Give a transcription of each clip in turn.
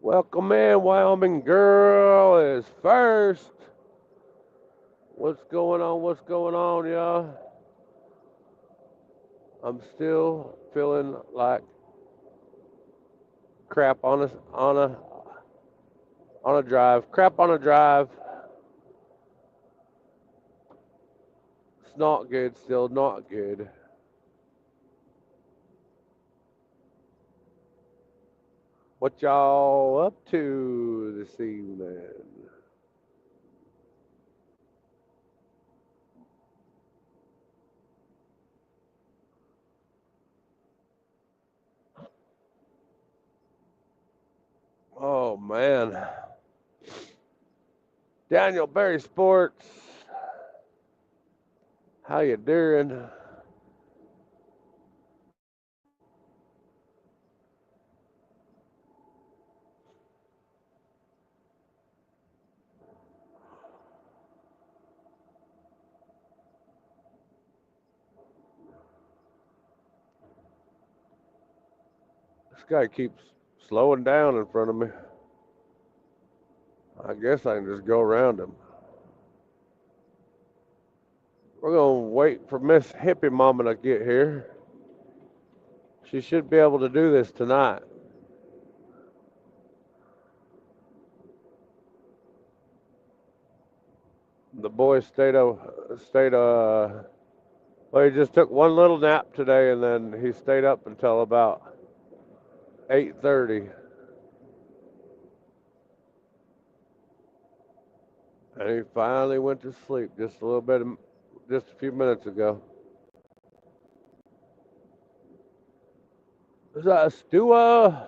Welcome in, Wyoming girl is first. What's going on? What's going on, y'all? I'm still feeling like crap on a drive. Crap on a drive. It's not good. Still not good. What y'all up to this evening? Oh man, Daniel Berry Sports. How you doing? This guy keeps slowing down in front of me. I guess I can just go around him. We're going to wait for Miss Hippie Mama to get here. She should be able to do this tonight. The boy well, he just took one little nap today and then he stayed up until about 8:30. And he finally went to sleep just a few minutes ago. Is that a Stua?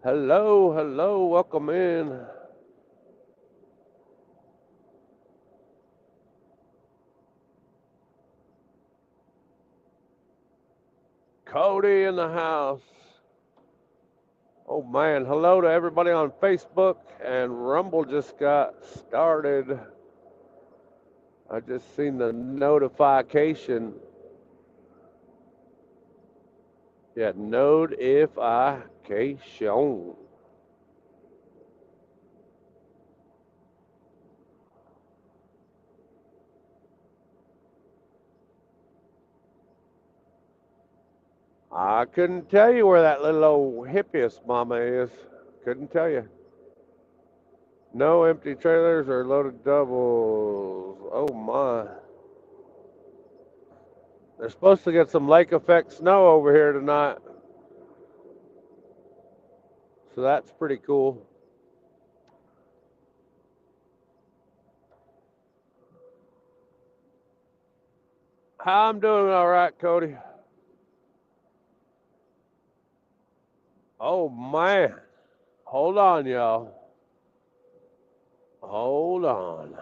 Hello, hello, welcome in. Cody in the house. Oh man, hello to everybody on Facebook, and Rumble just got started. I just seen the notification. Yeah, notification. I couldn't tell you where that little old hippiest mama is. Couldn't tell you. No empty trailers or loaded doubles. Oh my. They're supposed to get some lake effect snow over here tonight. So that's pretty cool. I'm doing all right, Cody. Oh man. Hold on, y'all. Hold on.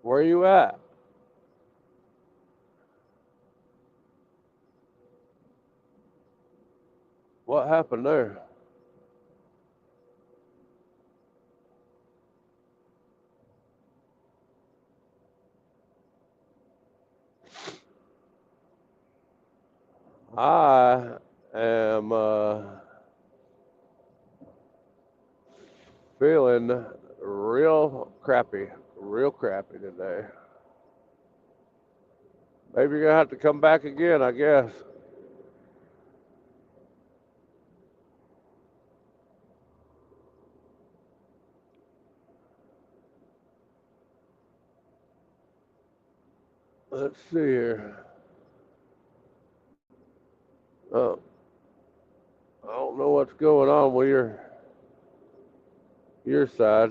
Where you at? What happened there? I am feeling real crappy today. Maybe you're gonna have to come back again, I guess. Let's see here. Oh, I don't know what's going on with your side.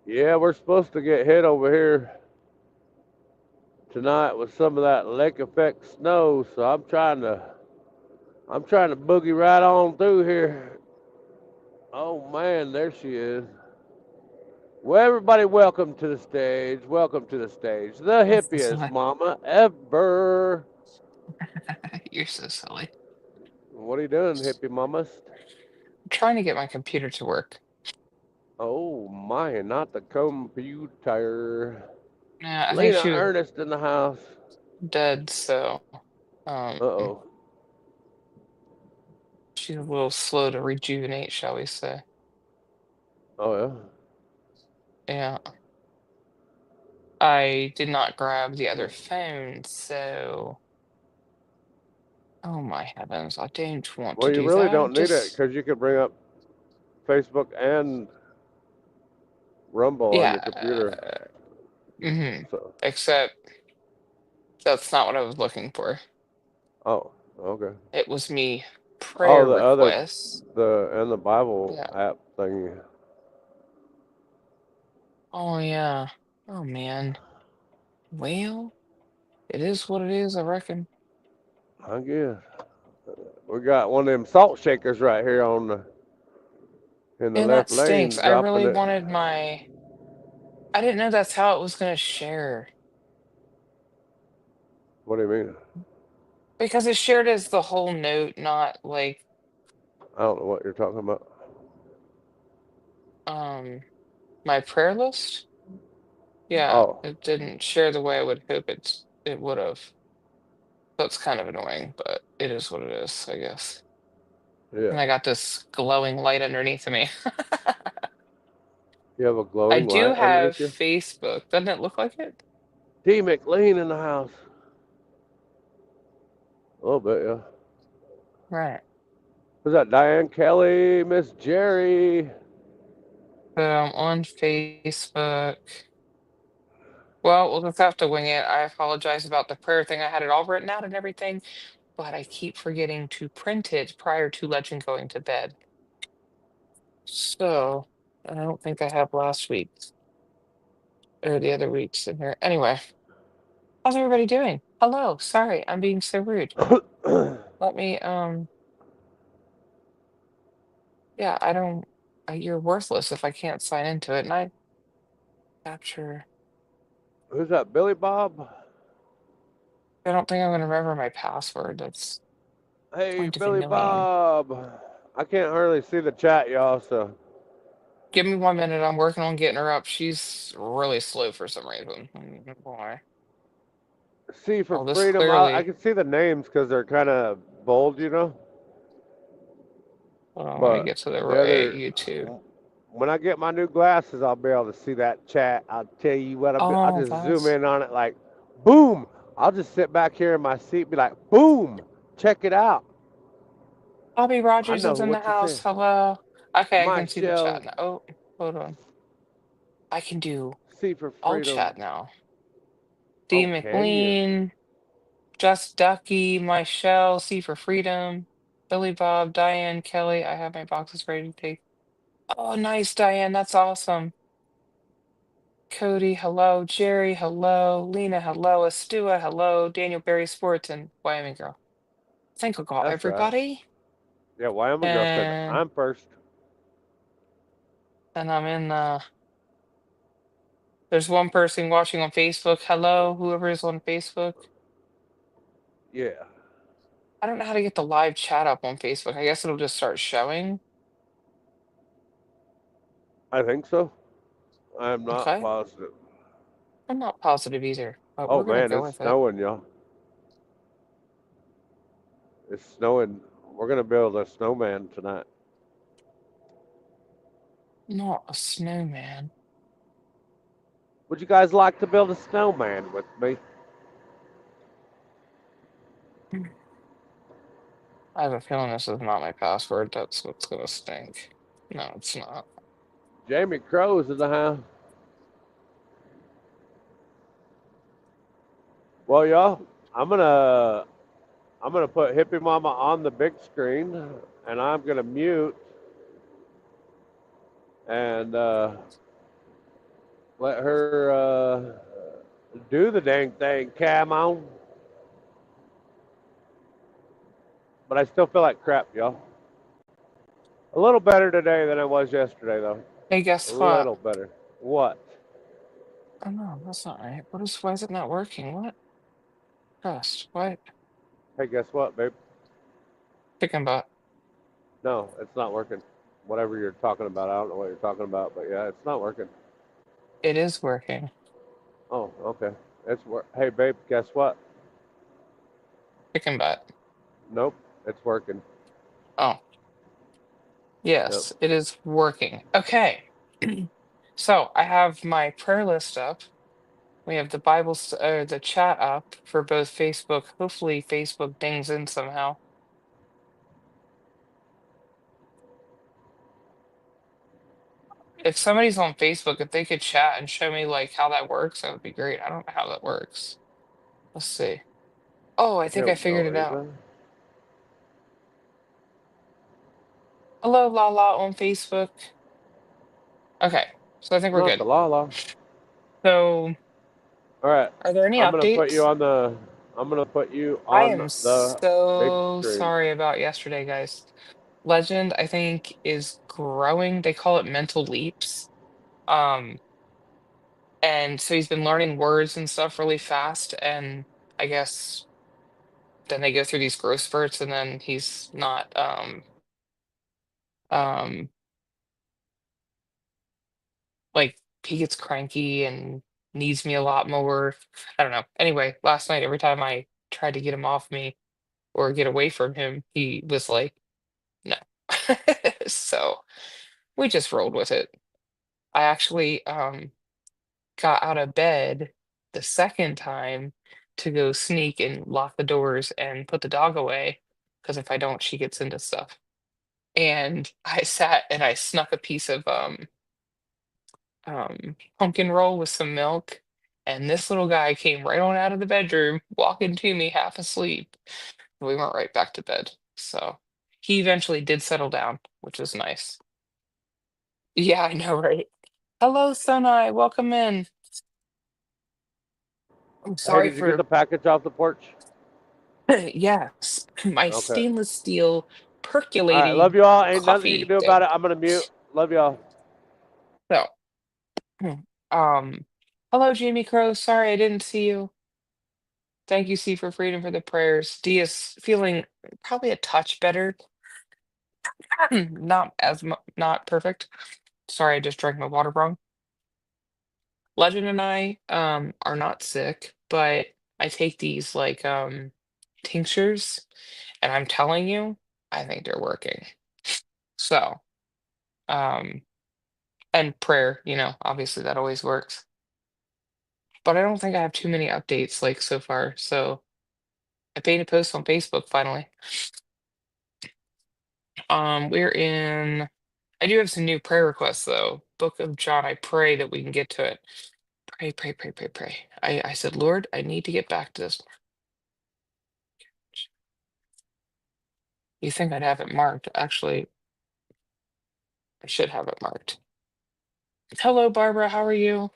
Yeah, we're supposed to get hit over here tonight with some of that lake effect snow, so I'm trying to boogie right on through here. Oh man, there she is. Well, everybody, welcome to the stage. Welcome to the stage. The That's the hippiest silly. mama ever. You're so silly. What are you doing, hippie mamas? I'm trying to get my computer to work. Oh my, not the computer. Yeah, I think Lena she was Ernest in the house. dead, so Uh oh. she's a little slow to rejuvenate, shall we say. Oh yeah. Yeah. I did not grab the other phone, so oh my heavens, I don't want Well, to you do really that. don't need it Just because you could bring up Facebook and Rumble on yeah. your computer. Mm-hmm. So, Except that's not what I was looking for. oh, okay. It was me Oh, prayer the other, requests. the Bible Yeah. app thing. Oh yeah. Oh man. Well, it is what it is, I reckon. I guess we got one of them salt shakers right here on the in the And that left stinks. lane, I dropping really it. wanted my I didn't know that's how it was gonna share. What do you mean? Because it shared as the whole note, not like I don't know what you're talking about. um my prayer list. Yeah, Oh, it didn't share the way I would hope it would have. That's kind of annoying, but it is what it is, I guess. yeah. And I got this glowing light underneath of me. You have a I glowing do light have underneath you. Facebook. Doesn't it look like it? D McLean in the house. A little bit, yeah. Right. Who's that? Diane Kelly, Miss Jerry. So I'm on Facebook. Well, we'll just have to wing it. I apologize about the prayer thing. I had it all written out and everything, but I keep forgetting to print it prior to Legend going to bed. So I don't think I have last week's or the other week's in here. Anyway, how's everybody doing? Hello. Sorry, I'm being so rude. Let me, yeah, I don't, you're worthless if I can't sign into it. And I capture, Who's that? Billy Bob? I don't think I'm going to remember my password. That's Hey, kind of Billy annoying. Bob. I can't hardly see the chat, y'all, so Give me 1 minute. I'm working on getting her up. She's really slow for some reason. I don't know why. C for Oh, this freedom. I clearly. can see the names because they're kind of bold, you know. Hold on, let me But get to the the right other, YouTube. when I get my new glasses, I'll be able to see that chat. I'll tell you what, I'll Oh, just zoom that's in on it like, boom. I'll just sit back here in my seat, be like, boom, check it out. Bobby I Rogers know is in the what you're house. saying. Hello. Okay, I My can see the show, chat now. Oh, hold on. I can do C for all freedom. chat now. D. Oh, can you? McLean, Just Ducky, Michelle, C for Freedom, Billy Bob, Diane, Kelly. I have my boxes ready to take. Oh, nice, Diane. That's awesome. Cody, hello. Jerry, hello. Lena, hello. Astua, hello. Daniel Berry Sports and Wyoming Girl. I think I'll call That's right. everybody. Yeah, Wyoming girl said And I'm first. I'm in there's one person watching on Facebook. Hello, whoever is on Facebook. Yeah, I don't know how to get the live chat up on Facebook. I guess it'll just start showing. I think so. I'm not Okay. positive. I'm not positive either, but Oh we're gonna man, go it's with it. snowing, y'all. It's snowing. We're gonna build a snowman tonight. Not a snowman. Would you guys like to build a snowman with me? I have a feeling this is not my password. That's what's gonna stink. No, it's not. Jamie Crow's in the house. Well, y'all, I'm gonna put Hippie Mama on the big screen, and I'm gonna mute and let her do the dang thing. Come on. But I still feel like crap, y'all. A little better today than I was yesterday, though. Hey, A guess what? little better. What? Oh no, that's not right. Why is it not working? What? Trust. What? Hey, guess what, babe? Chicken butt. No, it's not working. Whatever you're talking about, I don't know what you're talking about, but yeah, it's not working. It is working. Oh, okay. Hey, babe, guess what? Chicken butt. Nope, it's working. Oh, Yep. yes, it is working. Okay. So I have my prayer list up. We have the chat up for both Facebook. Hopefully Facebook dings in somehow. If somebody's on Facebook, if they could chat and show me like how that works, that would be great. I don't know how that works. Let's see. Oh, I I think I don't figured know it out. either. Hello, Lala on Facebook. Okay, so I think we're Not good. the Lala. So, All right, are there any I'm gonna put you updates? on the. I'm gonna put you I on am the big so screen. sorry about yesterday, guys. Legend, I think, is growing. They call it mental leaps. Um, and so he's been learning words and stuff really fast, and I guess then they go through these growth spurts, and then he's not um like he gets cranky and needs me a lot more. I don't know. Anyway, last night, every time I tried to get him off me or get away from him, he was like, no. So we just rolled with it. I actually got out of bed the second time to go sneak and lock the doors and put the dog away because if I don't, she gets into stuff. And I sat and I snuck a piece of pumpkin roll with some milk. And this little guy came right on out of the bedroom, walking to me half asleep. We went right back to bed. So he eventually did settle down, which was nice. Yeah, I know, right? Hello, Sunai. Welcome in. I'm Hey, sorry did you get for, the package off the porch? yes, my Okay. stainless steel All right. Love percolating you all. Ain't nothing you can coffee do about thing. it. I'm gonna mute. Love y'all. So, um, hello, Jamie Crow. Sorry I didn't see you. Thank you, C, for freedom for the prayers. D is feeling probably a touch better. Not perfect. Sorry, I just drank my water wrong. Legend and I are not sick, but I take these like tinctures, and I'm telling you, I think they're working. So, um, and prayer, obviously that always works. But I don't think I have too many updates like so far. So I made a post on Facebook finally. We're in. I do have some new prayer requests though. Book of John. I pray that we can get to it. Pray, pray, pray, pray, pray. I said, Lord, I need to get back to this. You think I'd have it marked? Actually, I should have it marked. Hello, Barbara. How are you?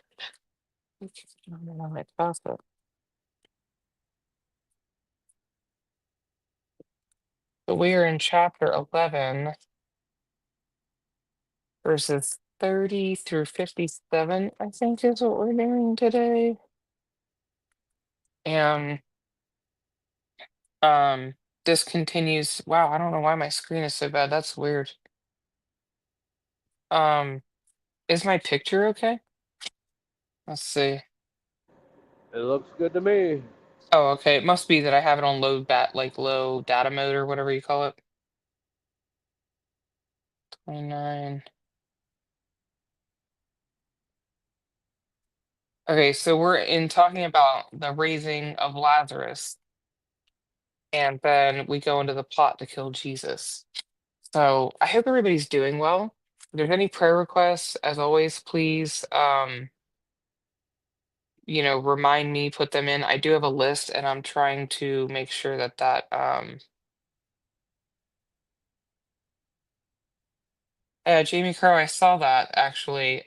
My pasta. So we are in chapter 11, verses 30 through 57, I think is what we're doing today. And um, this continues. Wow, I don't know why my screen is so bad. That's weird. Um, is my picture okay? Let's see. It looks good to me. Oh, okay. It must be that I have it on low data mode or whatever you call it. 29. Okay, so we're in talking about the raising of Lazarus, and then we go into the plot to kill Jesus. So I hope everybody's doing well. If there's any prayer requests, as always, please remind me, put them in. I do have a list, and I'm trying to make sure that Jamie Crow, I saw that actually.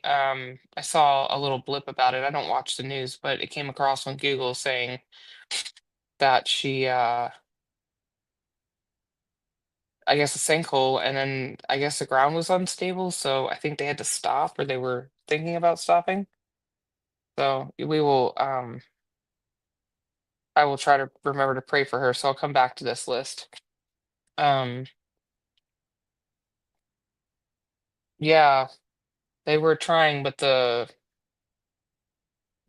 I saw a little blip about it. I don't watch the news, but it came across on Google saying that she I guess a sinkhole, and then I guess the ground was unstable, so I think they had to stop or they were thinking about stopping. So we will I will try to remember to pray for her. So I'll come back to this list. Um yeah, they were trying, but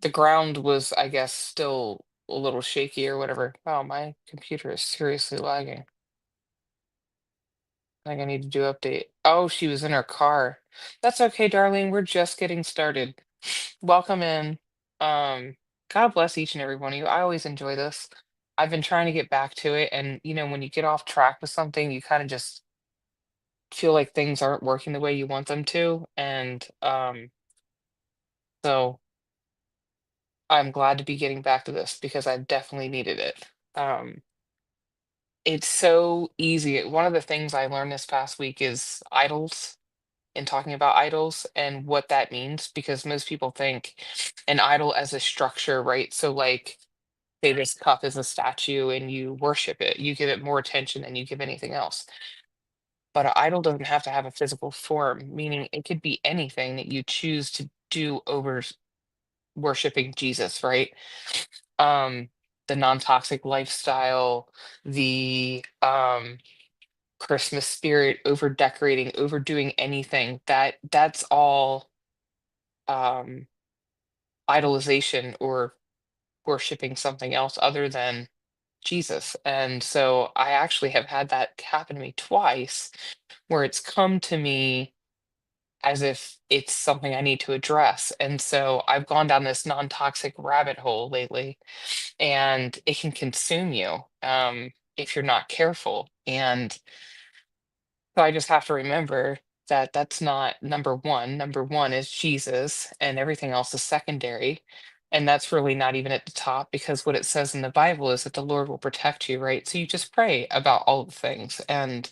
the ground was, I guess, still a little shaky or whatever. Wow, my computer is seriously lagging. I think I need to do update. Oh, she was in her car. That's okay, darling. We're just getting started. Welcome in. God bless each and every one of you. I always enjoy this. I've been trying to get back to it, and when you get off track with something, you kind of just feel like things aren't working the way you want them to. And so I'm glad to be getting back to this because I definitely needed it. Um, it's so easy. One of the things I learned this past week is idols and talking about idols and what that means, because most people think an idol as a structure, right? So, like, say this cup is a statue and you worship it, you give it more attention than you give anything else. But an idol doesn't have to have a physical form, meaning it could be anything that you choose to do over worshiping Jesus, right? Um, the non-toxic lifestyle, the Christmas spirit, over decorating, overdoing anything, that's all um idolization or worshiping something else other than Jesus. And so I actually have had that happen to me twice, where it's come to me as if it's something I need to address. And so I've gone down this non-toxic rabbit hole lately, and it can consume you if you're not careful. And so I just have to remember that that's not number one. Number one is Jesus, and everything else is secondary. And that's really not even at the top, because what it says in the Bible is that the Lord will protect you, right? So you just pray about all the things. And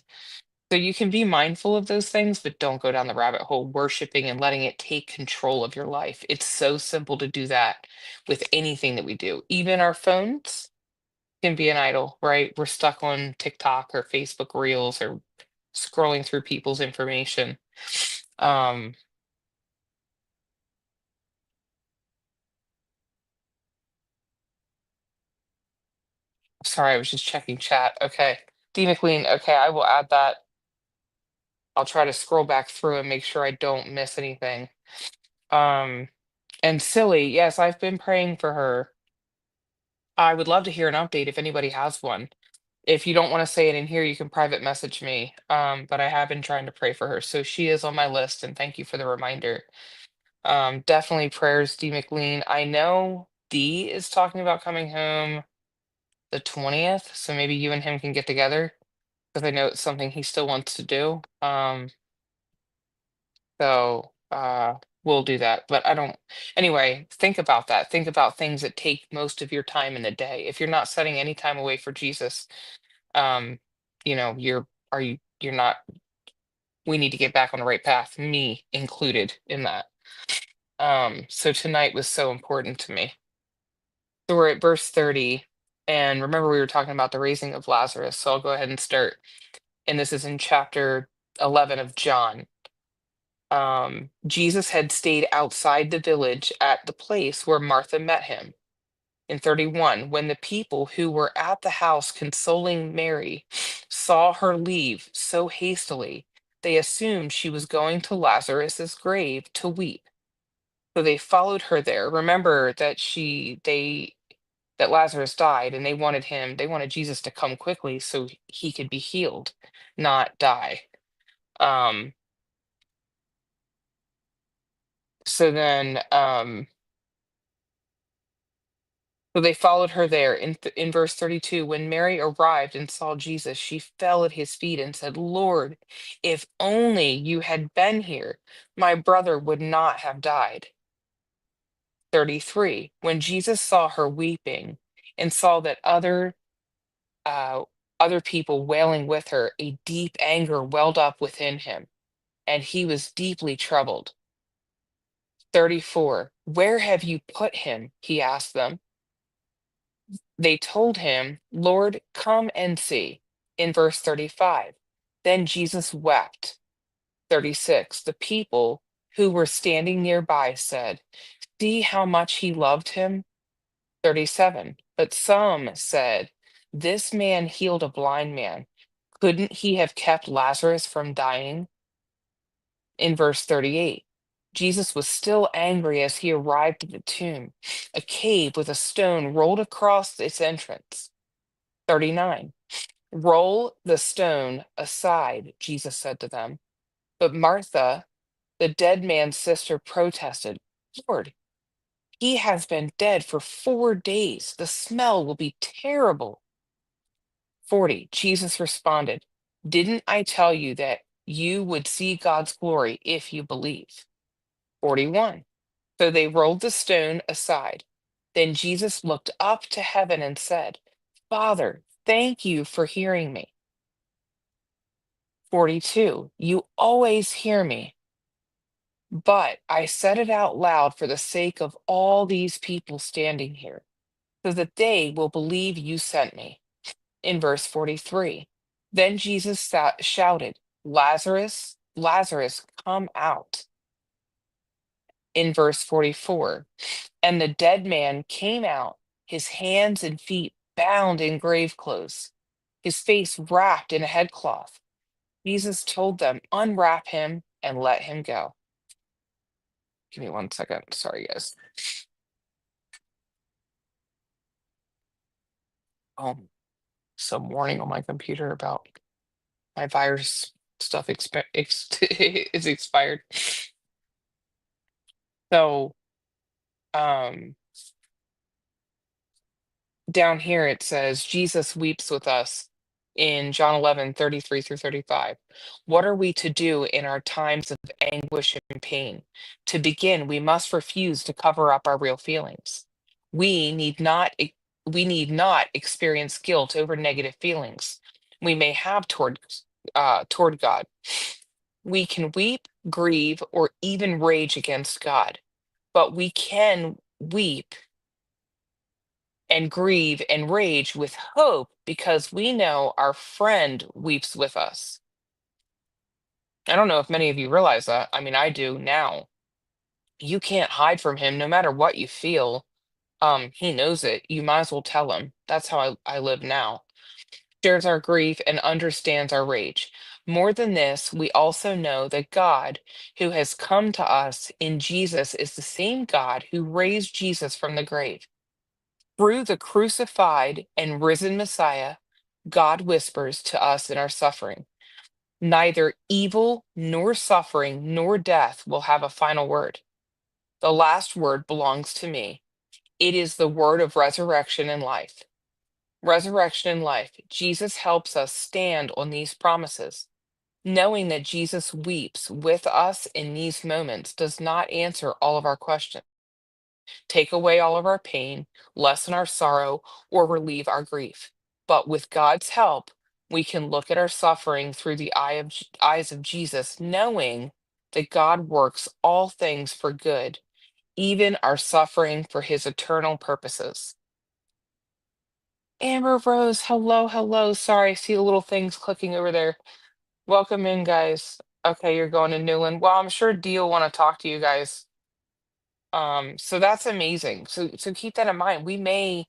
so you can be mindful of those things, but don't go down the rabbit hole worshiping and letting it take control of your life. It's so simple to do that with anything that we do. Even our phones can be an idol, right? We're stuck on TikTok or Facebook Reels or scrolling through people's information. Um, sorry, I was just checking chat. Okay. D McLean, okay, I will add that. I'll try to scroll back through and make sure I don't miss anything. Um, and Silly, yes, I've been praying for her. I would love to hear an update if anybody has one. If you don't want to say it in here, you can private message me. But I have been trying to pray for her. So she is on my list, and thank you for the reminder. Definitely prayers, D McLean. I know D is talking about coming home the 20th, so maybe you and him can get together, because I know it's something he still wants to do. So we'll do that. But I don't, anyway, think about that. Think about things that take most of your time in the day. If you're not setting any time away for Jesus, um, you're not, we need to get back on the right path, me included in that. So tonight was so important to me. So we're at verse 30, and remember we were talking about the raising of Lazarus. So I'll go ahead and start. And this is in chapter 11 of John. Jesus had stayed outside the village at the place where Martha met him. In 31, when the people who were at the house consoling Mary saw her leave so hastily, they assumed she was going to Lazarus's grave to weep. So they followed her there. Remember that that Lazarus died, and they wanted Jesus to come quickly so he could be healed, not die. Um, so then So they followed her there. In verse 32, when Mary arrived and saw Jesus, she fell at his feet and said, Lord, if only you had been here, my brother would not have died. 33, when Jesus saw her weeping and saw that uh, other people wailing with her, a deep anger welled up within him, and he was deeply troubled. 34, where have you put him? He asked them. They told him, Lord, come and see. In verse 35, then Jesus wept. 36, the people who were standing nearby said, "See how much he loved him." 37. But some said, "This man healed a blind man. Couldn't he have kept Lazarus from dying?" In verse 38, Jesus was still angry as he arrived at the tomb, a cave with a stone rolled across its entrance. 39. "Roll the stone aside," Jesus said to them. But Martha, the dead man's sister, protested, "Lord, he has been dead for 4 days. The smell will be terrible." 40. Jesus responded, "Didn't I tell you that you would see God's glory if you believe?" 41. So they rolled the stone aside. Then Jesus looked up to heaven and said, "Father, thank you for hearing me." 42. You always hear me, but I said it out loud for the sake of all these people standing here, so that they will believe you sent me. In verse 43, then Jesus shouted, "Lazarus, Lazarus, come out." In verse 44, and the dead man came out, his hands and feet bound in grave clothes, his face wrapped in a headcloth. Jesus told them, "Unwrap him and let him go." Give me 1 second. Sorry, guys. Some warning on my computer about my virus stuff is expired. So, um, down here it says Jesus weeps with us in John 11:33 through 35. What are we to do in our times of anguish and pain? To begin, we must refuse to cover up our real feelings. We need not we need not experience guilt over negative feelings we may have toward God. We can weep, grieve, or even rage against God, but we can weep and grieve and rage with hope because we know our friend weeps with us. I don't know if many of you realize that. I mean, I do now. You can't hide from him no matter what you feel. He knows it. You might as well tell him. That's how I live now. Shares our grief and understands our rage. More than this, we also know that God, who has come to us in Jesus, is the same God who raised Jesus from the grave. Through the crucified and risen Messiah, God whispers to us in our suffering. Neither evil, nor suffering, nor death will have a final word. The last word belongs to me. It is the word of resurrection and life. Resurrection and life. Jesus helps us stand on these promises. Knowing that Jesus weeps with us in these moments does not answer all of our questions, take away all of our pain, lessen our sorrow, or relieve our grief. But with God's help, we can look at our suffering through the eyes of Jesus, knowing that God works all things for good, even our suffering for his eternal purposes. Amber Rose, hello, hello. Sorry, I see the little things clicking over there. Welcome in, guys. Okay, you're going to Newland. Well, I'm sure Dee will want to talk to you guys. So that's amazing. So keep that in mind. We may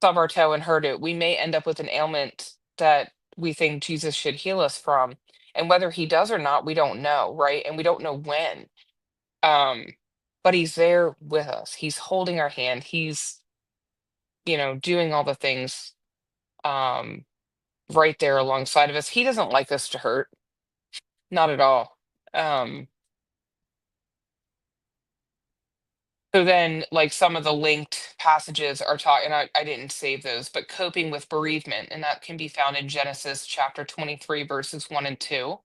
stub our toe and hurt it. We may end up with an ailment that we think Jesus should heal us from. And whether he does or not, we don't know, right? And we don't know when. Um, but he's there with us. He's holding our hand. He's, doing all the things um right there alongside of us. He doesn't like us to hurt, not at all. Um, So then, like some of the linked passages are taught, and I didn't save those, but coping with bereavement, and that can be found in Genesis chapter 23, verses 1 and 2.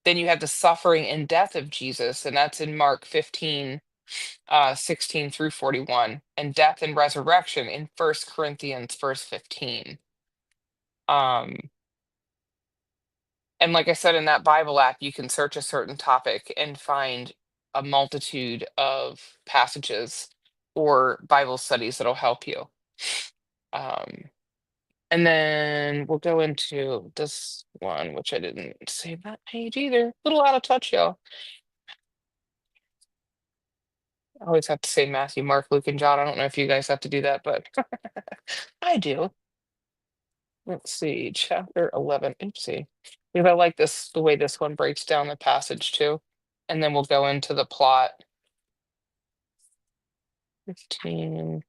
Then you have the suffering and death of Jesus, and that's in Mark 15, 16 through 41, and death and resurrection in First Corinthians, verse 15. Um, and like I said, in that Bible app, you can search a certain topic and find a multitude of passages or Bible studies that'll help you. Um, and then we'll go into this one, which I didn't save that page either. A little out of touch, y'all. I always have to say Matthew, Mark, Luke, and John. I don't know if you guys have to do that, but I do. Let's see, chapter 11. Oopsie. Because I like this, the way this one breaks down the passage too. And then we'll go into the plot. 15,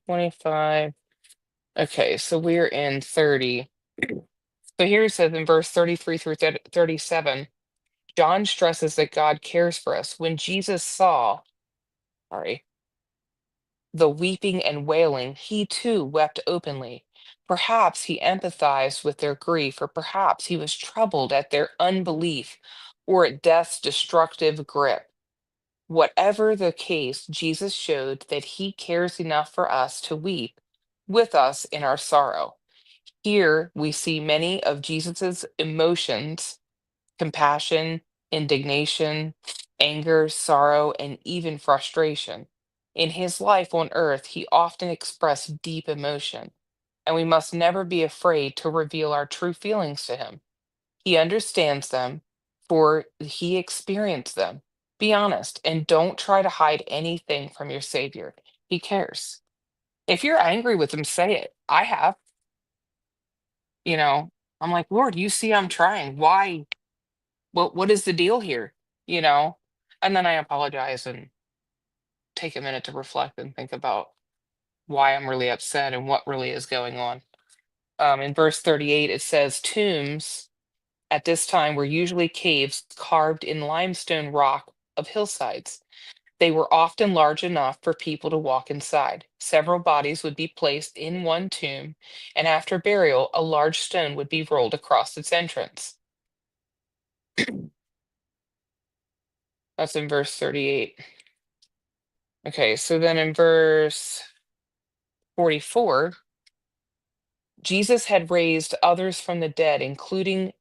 25. Okay, so we're in 30. So here it says in verse 33 through 37, John stresses that God cares for us. When Jesus saw, sorry, the weeping and wailing, he too wept openly. Perhaps he empathized with their grief, or perhaps he was troubled at their unbelief or at death's destructive grip. Whatever the case, Jesus showed that he cares enough for us to weep with us in our sorrow. Here we see many of Jesus's emotions: compassion, indignation, anger, sorrow, and even frustration. In his life on earth, he often expressed deep emotion, and we must never be afraid to reveal our true feelings to him. He understands them, for he experienced them. Be honest and don't try to hide anything from your Savior. He cares. If you're angry with him, say it. I have, you know, I'm like, Lord, you see I'm trying. Why? What is the deal here? You know? And then I apologize and take a minute to reflect and think about why I'm really upset and what really is going on. In verse 38, it says, tombs at this time were usually caves carved in limestone rock of hillsides. They were often large enough for people to walk inside. Several bodies would be placed in one tomb, and after burial, a large stone would be rolled across its entrance. That's in verse 38. Okay, so then in verse 44, Jesus had raised others from the dead, including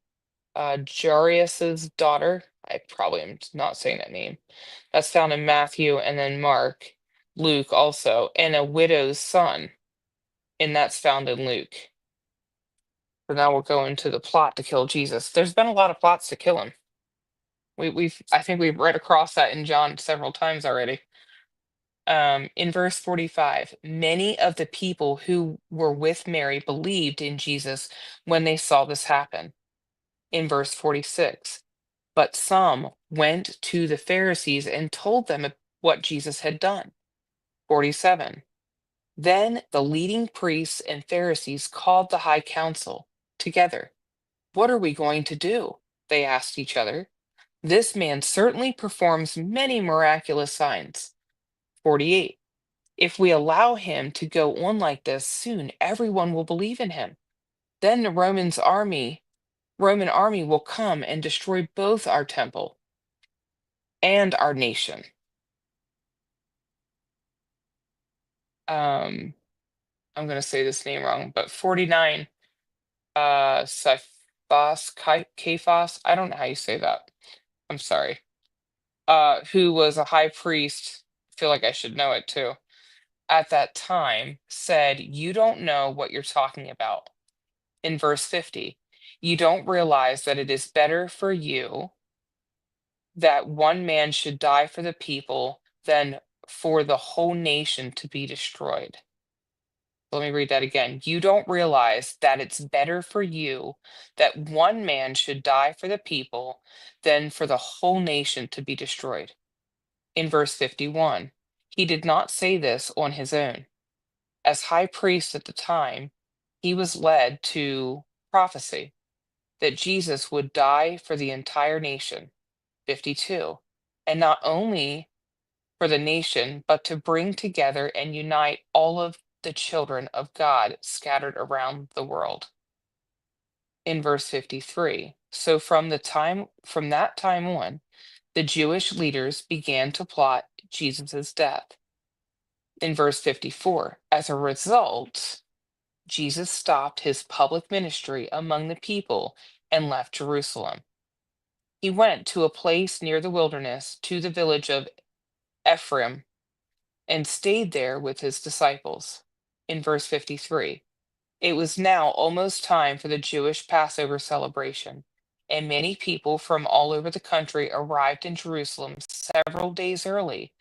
Jairus's daughter. I probably am not saying that name. That's found in Matthew and then Mark, Luke also, and a widow's son, and that's found in Luke. So now we'll go into the plot to kill Jesus. There's been a lot of plots to kill him. I think we've read across that in John several times already. In verse 45, many of the people who were with Mary believed in Jesus when they saw this happen. In verse 46, but some went to the Pharisees and told them what Jesus had done. 47, then the leading priests and Pharisees called the high council together. What are we going to do? They asked each other. This man certainly performs many miraculous signs. 48, if we allow him to go on like this, soon everyone will believe in him. Then the Roman army will come and destroy both our temple and our nation. I'm going to say this name wrong, but 49, Cephas, I don't know how you say that. I'm sorry. Who was a high priest, I feel like I should know it too, at that time, said, you don't know what you're talking about. In verse 50, you don't realize that it is better for you that one man should die for the people than for the whole nation to be destroyed. Let me read that again. You don't realize that it's better for you that one man should die for the people than for the whole nation to be destroyed. In verse 51, he did not say this on his own. As high priest at the time, he was led to prophecy that Jesus would die for the entire nation. 52. And not only for the nation, but to bring together and unite all of the children of God scattered around the world. In verse 53. So from that time on, the Jewish leaders began to plot Jesus' death. In verse 54, as a result, Jesus stopped his public ministry among the people and left Jerusalem. He went to a place near the wilderness, to the village of Ephraim, and stayed there with his disciples. In verse 53, it was now almost time for the Jewish Passover celebration, and many people from all over the country arrived in Jerusalem several days early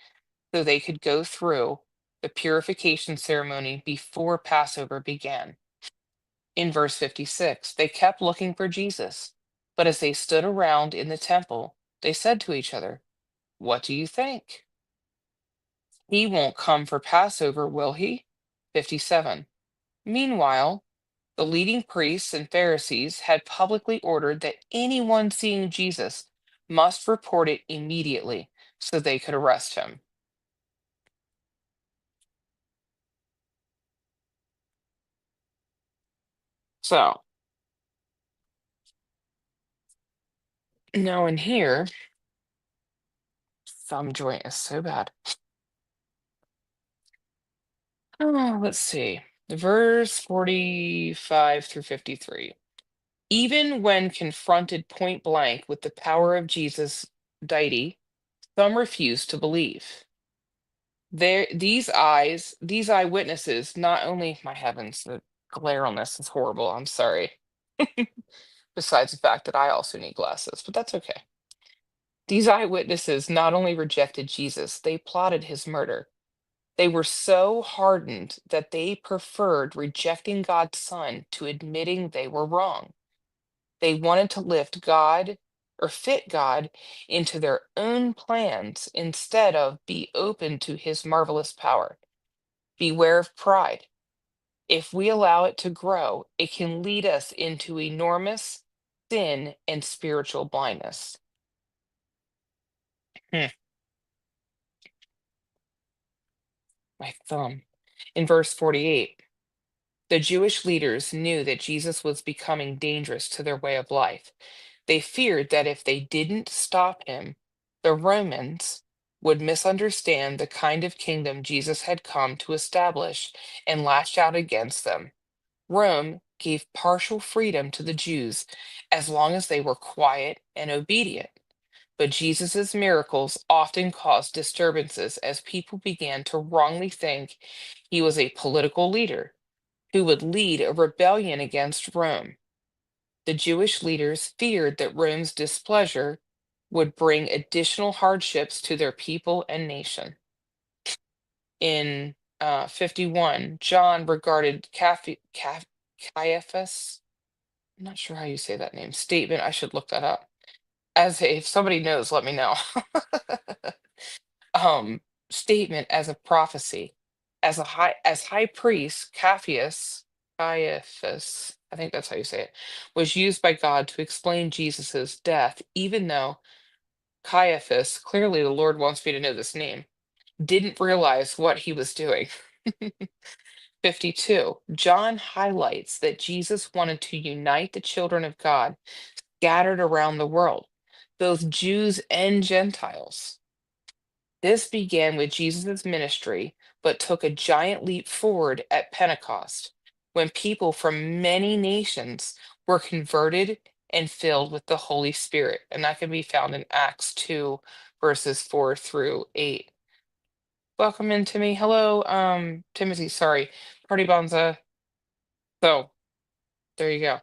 so they could go through the purification ceremony before Passover began. In verse 56, they kept looking for Jesus, but as they stood around in the temple, they said to each other, "What do you think? He won't come for Passover, will he?" 57. Meanwhile, the leading priests and Pharisees had publicly ordered that anyone seeing Jesus must report it immediately so they could arrest him. So, now in here, thumb joint is so bad. Oh, let's see. Verse 45 through 53. Even when confronted point blank with the power of Jesus' deity, some refused to believe. These eyewitnesses, not only, my heavens, the glare on this is horrible. I'm sorry. Besides the fact that I also need glasses, but that's okay. These eyewitnesses not only rejected Jesus, they plotted his murder. They were so hardened that they preferred rejecting God's Son to admitting they were wrong. They wanted to lift God or fit God into their own plans instead of be open to his marvelous power. Beware of pride. If we allow it to grow, it can lead us into enormous sin and spiritual blindness. Hmm, my thumb. In verse 48, the Jewish leaders knew that Jesus was becoming dangerous to their way of life. They feared that if they didn't stop him, the Romans would misunderstand the kind of kingdom Jesus had come to establish and lash out against them. Rome gave partial freedom to the Jews as long as they were quiet and obedient. But Jesus' miracles often caused disturbances as people began to wrongly think he was a political leader who would lead a rebellion against Rome. The Jewish leaders feared that Rome's displeasure would bring additional hardships to their people and nation. In 51, John regarded Caiaphas, I'm not sure how you say that name, statement, I should look that up, as a, if somebody knows, let me know. um, Statement as a prophecy. As high priest, Caiaphas, I think that's how you say it, was used by God to explain Jesus's death, even though Caiaphas, clearly the Lord wants me to know this name, didn't realize what he was doing. 52. John highlights that Jesus wanted to unite the children of God scattered around the world, both Jews and Gentiles. This began with Jesus' ministry, but took a giant leap forward at Pentecost, when people from many nations were converted and filled with the Holy Spirit. And that can be found in Acts 2, verses 4 through 8. Welcome in, Timmy. Hello, Timothy, sorry. Party Bonza. So, there you go.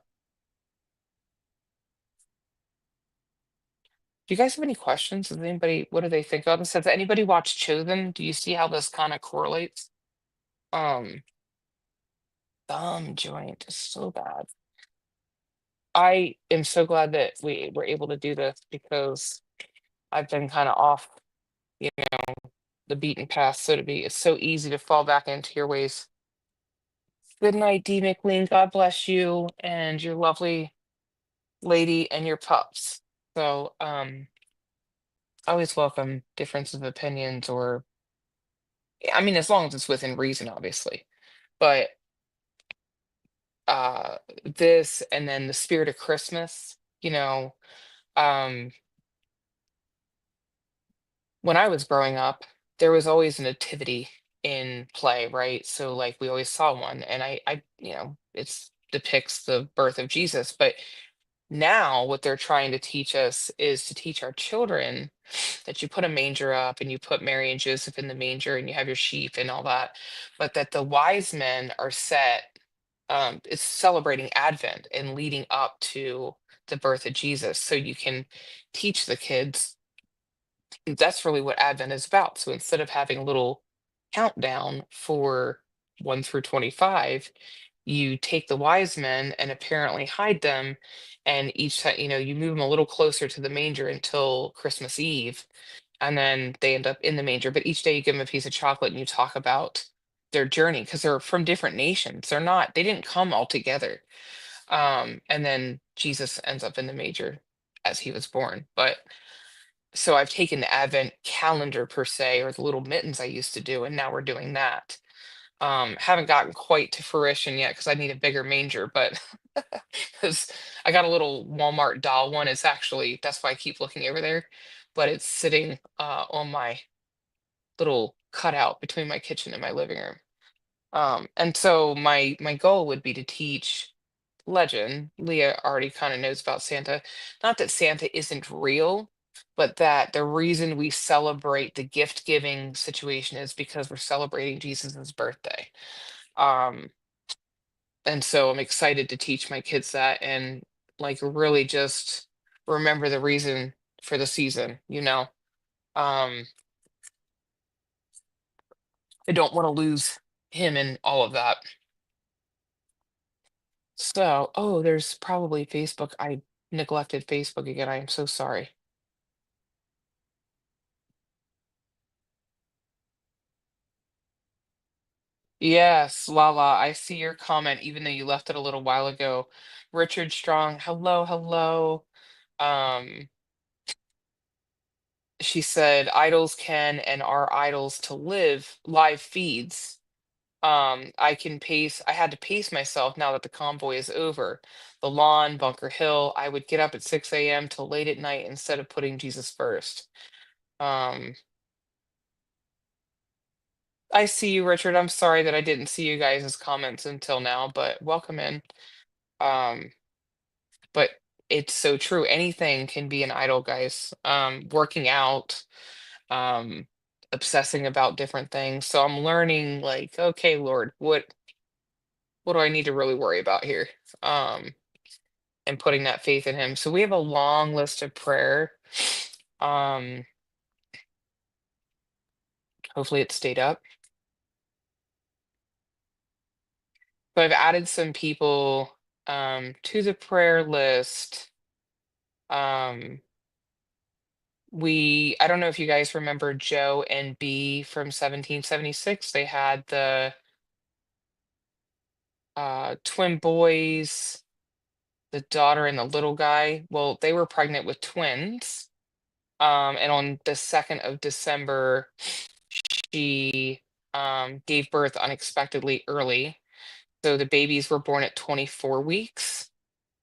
Do you guys have any questions? Does anybody, what do they think about this? Has anybody watched Chosen? Do you see how this kind of correlates? Um, Thumb joint is so bad. I am so glad that we were able to do this because I've been kind of off, you know, the beaten path, so to be. It's so easy to fall back into your ways. Good night, D. McLean. God bless you and your lovely lady and your pups. So, I always welcome difference of opinions or, I mean, as long as it's within reason, obviously. But uh this and then the spirit of Christmas, um when I was growing up, there was always a nativity in play, right? So like we always saw one, and it's depicts the birth of Jesus. But now what they're trying to teach us is to teach our children that you put a manger up and you put Mary and Joseph in the manger and you have your sheep and all that, but that the wise men are set. It's celebrating Advent and leading up to the birth of Jesus, so you can teach the kids That's really what Advent is about. So instead of having a little countdown for 1 through 25, you take the wise men and apparently hide them. And each time, you move them a little closer to the manger until Christmas Eve. And then they end up in the manger. But each day you give them a piece of chocolate and you talk about their journey because they're from different nations. They didn't come all together. And then Jesus ends up in the manger as he was born. But so I've taken the Advent calendar per se, or the little mittens I used to do, and now we're doing that. Haven't gotten quite to fruition yet because I need a bigger manger, but because I got a little Walmart doll one. That's why I keep looking over there, but it's sitting on my little cutout between my kitchen and my living room. And so my goal would be to teach legend. Leah already kind of knows about Santa. Not that Santa isn't real, but that the reason we celebrate the gift giving situation is because we're celebrating Jesus's birthday. Um, and so I'm excited to teach my kids that and like really just remember the reason for the season. Um, I don't want to lose him in all of that. So, oh, there's probably Facebook. I neglected Facebook again. I am so sorry. Yes, Lala, I see your comment, even though you left it a little while ago. Richard Strong, hello, hello. Um, she said idols can and are idols to live live feeds. I had to pace myself now that the convoy is over. The lawn, Bunker Hill, I would get up at 6 a.m. till late at night instead of putting Jesus first. Um, I see you, Richard. I'm sorry that I didn't see you guys' comments until now, but welcome in. Um, but it's so true. Anything can be an idol, guys. Working out, um, obsessing about different things. So I'm learning, like, okay, Lord, what do I need to really worry about here? Um, and putting that faith in Him. So we have a long list of prayer. Um, hopefully it stayed up. So I've added some people to the prayer list. Um, I don't know if you guys remember Joe and B from 1776. They had the twin boys, the daughter and the little guy. Well, they were pregnant with twins. And on the 2nd of December, she gave birth unexpectedly early. So the babies were born at 24 weeks.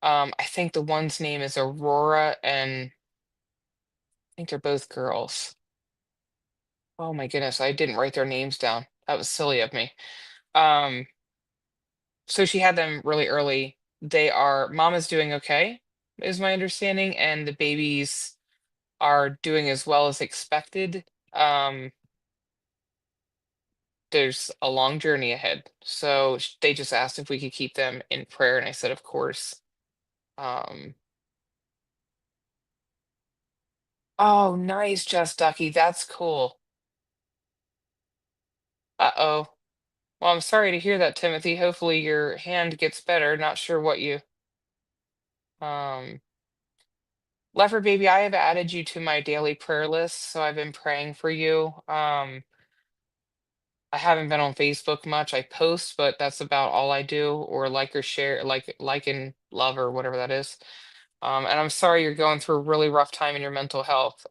I think the one's name is Aurora, and I think they're both girls. Oh my goodness, I didn't write their names down. That was silly of me. Um, so she had them really early. Mama's doing okay, is my understanding, and the babies are doing as well as expected. Um, there's a long journey ahead. So they just asked if we could keep them in prayer, and I said, of course. Um, oh, nice, Just Ducky. That's cool. Uh-oh. Well, I'm sorry to hear that, Timothy. Hopefully your hand gets better. Not sure what um Leopard baby, I have added you to my daily prayer list, so I've been praying for you. I haven't been on Facebook much. I post, but that's about all I do, or like or share, like and love or whatever that is. And I'm sorry you're going through a really rough time in your mental health.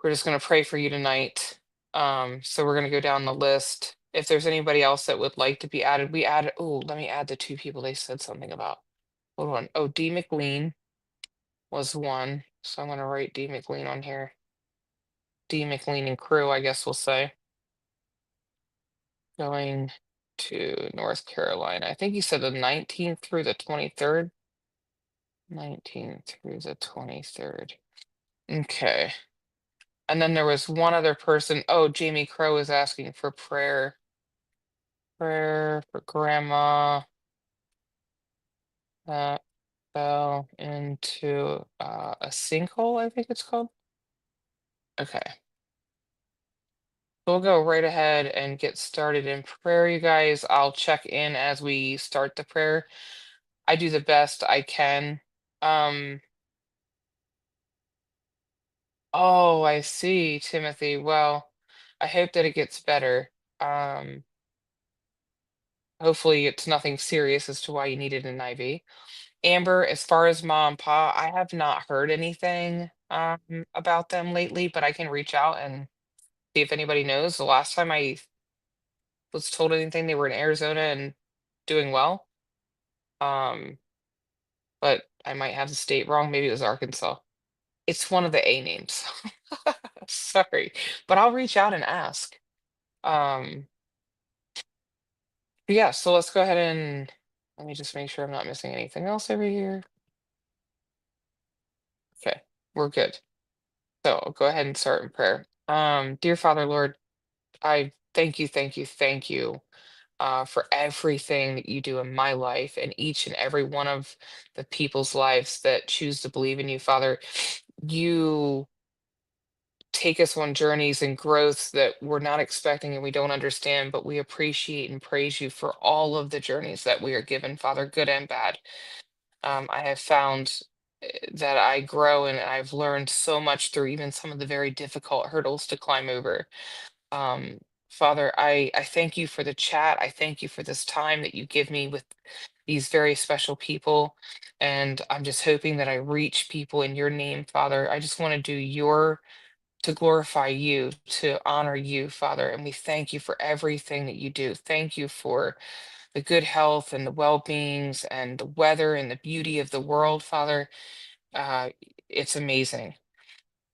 We're just gonna pray for you tonight. So we're gonna go down the list. If there's anybody else that would like to be added, oh, let me add the two people they said something about. Hold on. Oh, D. McLean was one. So I'm gonna write D. McLean on here. D. McLean and crew, I guess we'll say. Going to North Carolina. I think you said the 19th through the 23rd. 19th through the 23rd. Okay. And then there was one other person. Oh, Jamie Crow is asking for prayer. Prayer for grandma. fell into a sinkhole, I think it's called. Okay. We'll go right ahead and get started in prayer, you guys. I'll check in as we start the prayer. I do the best I can. Um, oh, I see, Timothy. Well, I hope that it gets better. Um, Hopefully it's nothing serious as to why you needed an IV. Amber, as far as mom and pa, I have not heard anything about them lately, but I can reach out and see if anybody knows. The last time I was told anything, they were in Arizona and doing well. Um, but I might have the state wrong. Maybe it was Arkansas. It's one of the A names. Sorry, but I'll reach out and ask. Um, but yeah, so let's go ahead and let me just make sure I'm not missing anything else over here. Okay, we're good. So I'll go ahead and start in prayer. Dear Father, Lord, I thank you for everything that you do in my life and each and every one of the people's lives that choose to believe in you, Father. You take us on journeys and growths that we're not expecting and we don't understand, but we appreciate and praise you for all of the journeys that we are given, Father, good and bad. I have found that I grow and I've learned so much through even some of the very difficult hurdles to climb over. Um, Father, I thank you for the chat. I thank you for this time that you give me with these very special people. And I'm just hoping that I reach people in your name, Father. I just want to do to glorify you, to honor you, Father. And we thank you for everything that you do. Thank you for the good health and the well-beings and the weather and the beauty of the world, Father. Uh, it's amazing.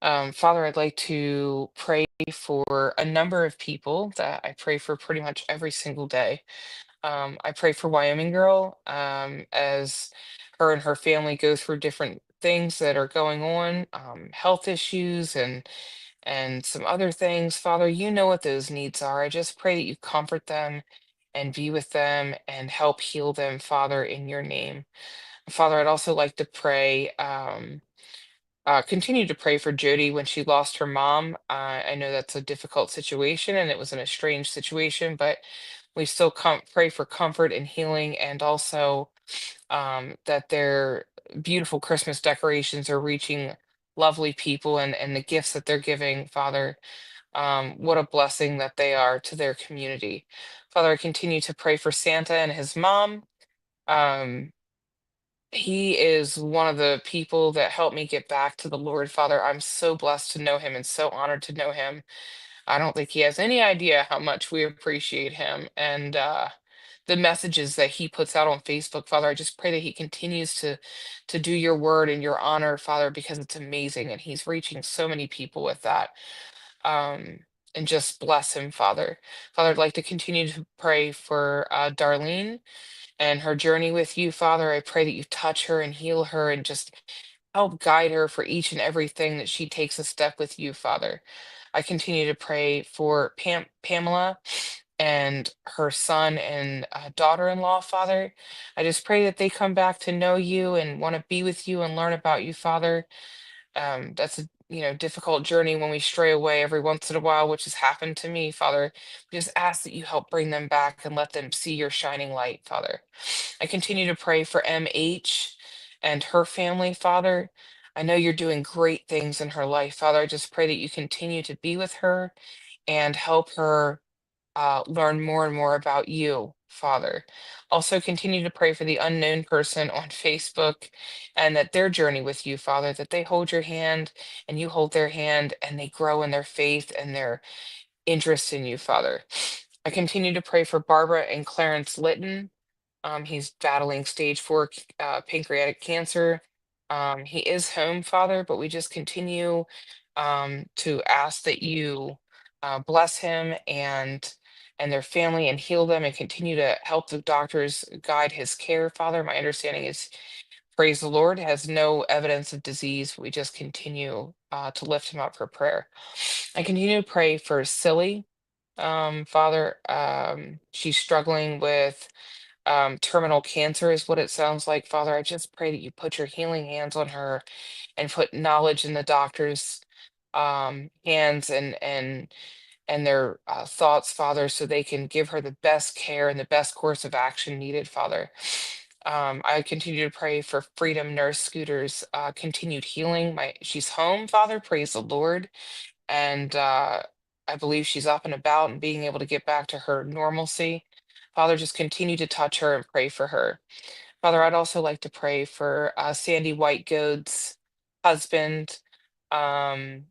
Father, I'd like to pray for a number of people that I pray for pretty much every single day. I pray for Wyoming Girl as her and her family go through different things that are going on, health issues and some other things. Father, you know what those needs are. I just pray that you comfort them and be with them and help heal them, Father, in your name. Father, I'd also like to pray. Continue to pray for Jody when she lost her mom. I know that's a difficult situation and it was an estranged situation, but we still pray for comfort and healing, and also that their beautiful Christmas decorations are reaching lovely people, and the gifts that they're giving, Father. What a blessing that they are to their community. Father, I continue to pray for Santa and his mom. Um, he is one of the people that helped me get back to the Lord, Father. I'm so blessed to know him and so honored to know him. I don't think he has any idea how much we appreciate him and the messages that he puts out on Facebook, Father. I just pray that he continues to do your word and your honor, Father, because it's amazing and he's reaching so many people with that. Um, and just bless him, Father. Father, I'd like to continue to pray for Darlene and her journey with you, Father. I pray that you touch her and heal her and just help guide her for each and everything that she takes a step with you, Father. I continue to pray for Pamela and her son and daughter-in-law, Father. I just pray that they come back to know you and want to be with you and learn about you, Father. That's a difficult journey when we stray away every once in a while, which has happened to me, Father. We just ask that you help bring them back and let them see your shining light, Father. I continue to pray for MH and her family, Father. I know you're doing great things in her life, Father. I just pray that you continue to be with her and help her learn more and more about you, Father. Also, continue to pray for the unknown person on Facebook and that their journey with you, Father, that they hold your hand and you hold their hand and they grow in their faith and their interest in you, Father. I continue to pray for Barbara and Clarence Litton. He's battling stage 4 pancreatic cancer. He is home, Father, but we just continue to ask that you bless him and their family and heal them and continue to help the doctors guide his care, Father. My understanding is, praise the Lord, has no evidence of disease. We just continue to lift him up for prayer. I continue to pray for Silly, Father. She's struggling with terminal cancer is what it sounds like. Father, I just pray that you put your healing hands on her and put knowledge in the doctor's hands and their thoughts, Father, so they can give her the best care and the best course of action needed, Father. I continue to pray for Freedom Nurse Scooter's continued healing. She's home, Father, praise the Lord, and I believe she's up and about and being able to get back to her normalcy. Father, just continue to touch her and pray for her. Father, I'd also like to pray for Sandy White Goad's husband. Um,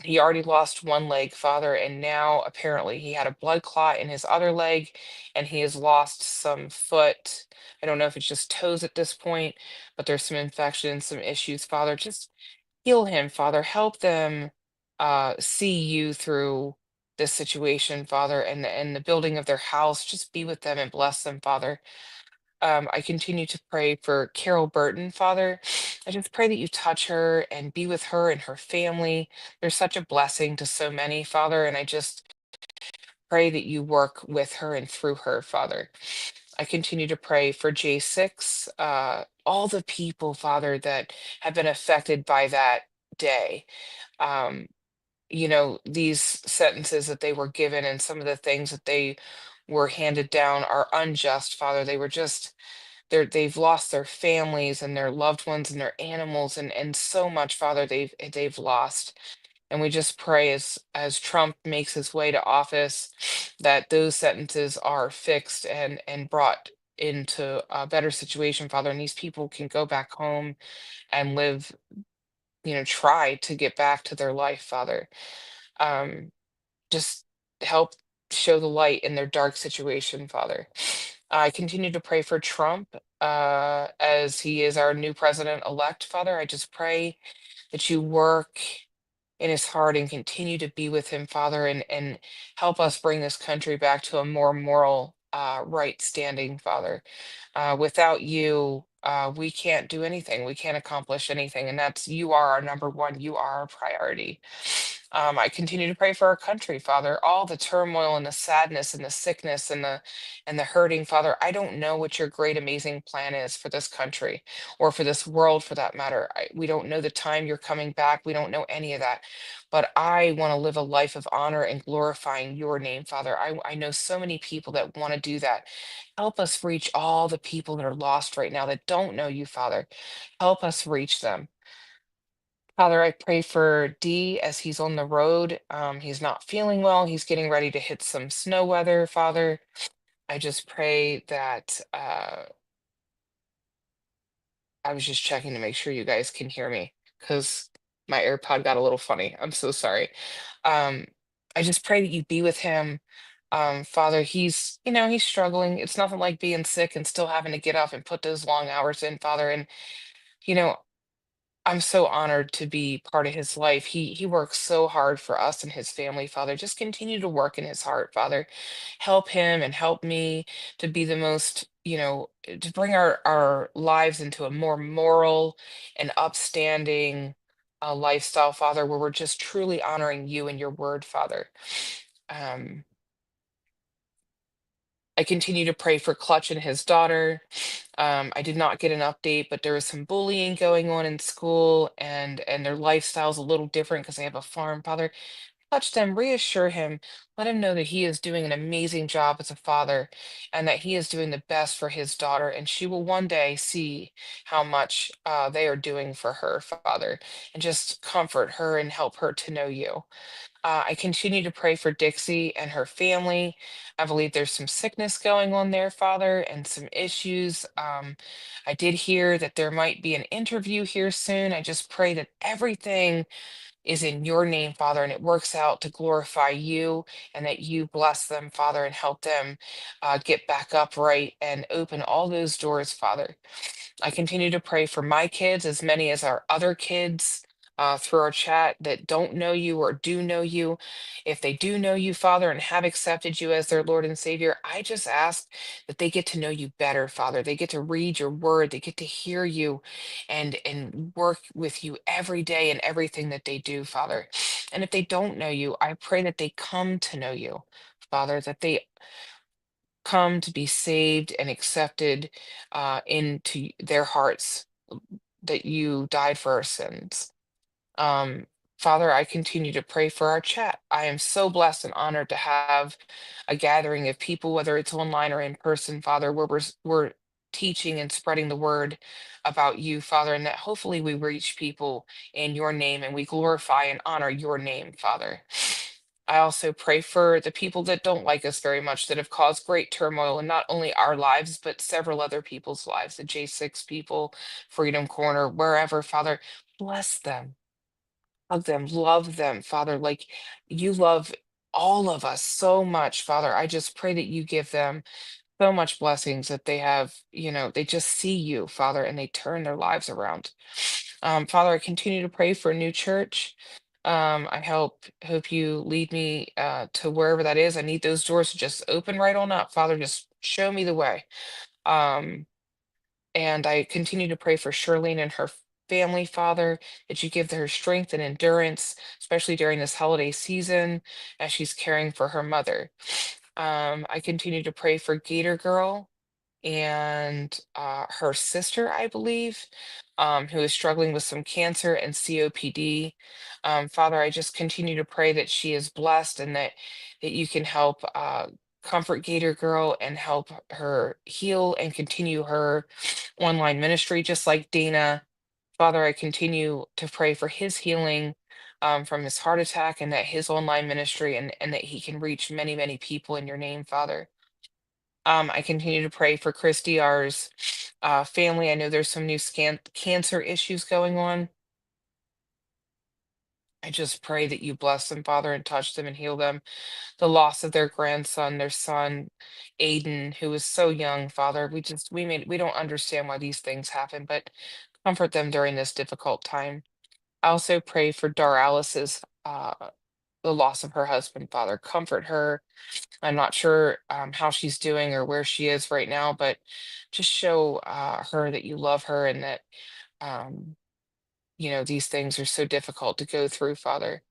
he already lost one leg, Father, and now apparently he had a blood clot in his other leg and he has lost some foot. I don't know if it's just toes at this point, but there's some infection, some issues. Father, just heal him, Father. Help them see you through this situation, Father, and the building of their house. Just be with them and bless them, Father. I continue to pray for Carol Burton, Father. I just pray that you touch her and be with her and her family. They're such a blessing to so many, Father, and I just pray that you work with her and through her, Father. I continue to pray for J6, all the people, Father, that have been affected by that day. Um, these sentences that they were given and some of the things that they were handed down are unjust, Father. They've lost their families and their loved ones and their animals and so much, Father, they've lost. And we just pray as Trump makes his way to office that those sentences are fixed and brought into a better situation, Father, and these people can go back home and live, try to get back to their life, Father. Um, just help show the light in their dark situation, Father. I continue to pray for Trump as he is our new president elect, Father. I just pray that you work in his heart and continue to be with him, Father, and help us bring this country back to a more moral, right standing, Father. Without you, we can't do anything. We can't accomplish anything. And that's you are our number one. You are our priority. I continue to pray for our country, Father. All the turmoil and the sadness and the sickness and the hurting, Father. I don't know what your great, amazing plan is for this country or for this world, for that matter. We don't know the time you're coming back. We don't know any of that. But I want to live a life of honor and glorifying your name, Father. I know so many people that want to do that. Help us reach all the people that are lost right now that don't know you, Father. Help us reach them. Father, I pray for D as he's on the road. He's not feeling well. He's getting ready to hit some snow weather, Father. I just pray that I was just checking to make sure you guys can hear me because my AirPod got a little funny. I'm so sorry. Um, I just pray that you be with him. Father, he's struggling. It's nothing like being sick and still having to get up and put those long hours in, Father. And, you know, I'm so honored to be part of his life. He works so hard for us and his family, Father. Just continue to work in his heart, Father. Help him and help me to be the most, to bring our lives into a more moral and upstanding lifestyle, Father, where we're just truly honoring you and your word, Father. Um, I continue to pray for Clutch and his daughter. I did not get an update, but there was some bullying going on in school, and their lifestyle's a little different because they have a farm. Father, touch them, reassure him, let him know that he is doing an amazing job as a father, and that he is doing the best for his daughter, and she will one day see how much they are doing for her, Father, and just comfort her and help her to know you. I continue to pray for Dixie and her family. I believe there's some sickness going on there, Father, and some issues. I did hear that there might be an interview here soon. I just pray that everything is in your name, Father, and it works out to glorify you and that you bless them, Father, and help them get back upright and open all those doors, Father. I continue to pray for my kids, as many as our other kids through our chat that don't know you or do know you. If they do know you, Father, and have accepted you as their Lord and Savior, I just ask that they get to know you better, Father. They get to read your word, they get to hear you and work with you every day in everything that they do, Father. And if they don't know you, I pray that they come to know you, Father, that they come to be saved and accepted into their hearts, that you died for our sins. Um, Father, I continue to pray for our chat. I am so blessed and honored to have a gathering of people, whether it's online or in person, Father, where we're teaching and spreading the word about you, Father, and that hopefully we reach people in your name and we glorify and honor your name, Father. I also pray for the people that don't like us very much, that have caused great turmoil in not only our lives, but several other people's lives, the J6 people, Freedom Corner, wherever, Father. Bless them, hug them, love them, Father, like you love all of us so much, Father. I just pray that you give them so much blessings, that they have, they just see you, Father, and they turn their lives around. Father, I continue to pray for a new church. I hope you lead me to wherever that is. I need those doors to just open right on up, Father. Just show me the way. Um, and I continue to pray for Shirlene and her family, Father, that you give her strength and endurance, especially during this holiday season as she's caring for her mother. I continue to pray for Gator Girl and her sister, I believe, who is struggling with some cancer and COPD. Father, I just continue to pray that she is blessed, and that you can help comfort Gator Girl and help her heal and continue her online ministry, just like Dana. Father, I continue to pray for his healing from his heart attack, and that his online ministry, and that he can reach many, many people in your name, Father. I continue to pray for Christy, ours family. I know there's some new cancer issues going on. I just pray that you bless them, Father, and touch them and heal them. The loss of their grandson, their son, Aiden, who was so young, Father. We don't understand why these things happen, but comfort them during this difficult time. I also pray for Daralis's the loss of her husband, Father. Comfort her. I'm not sure how she's doing or where she is right now, but just show her that you love her, and that um, these things are so difficult to go through, Father.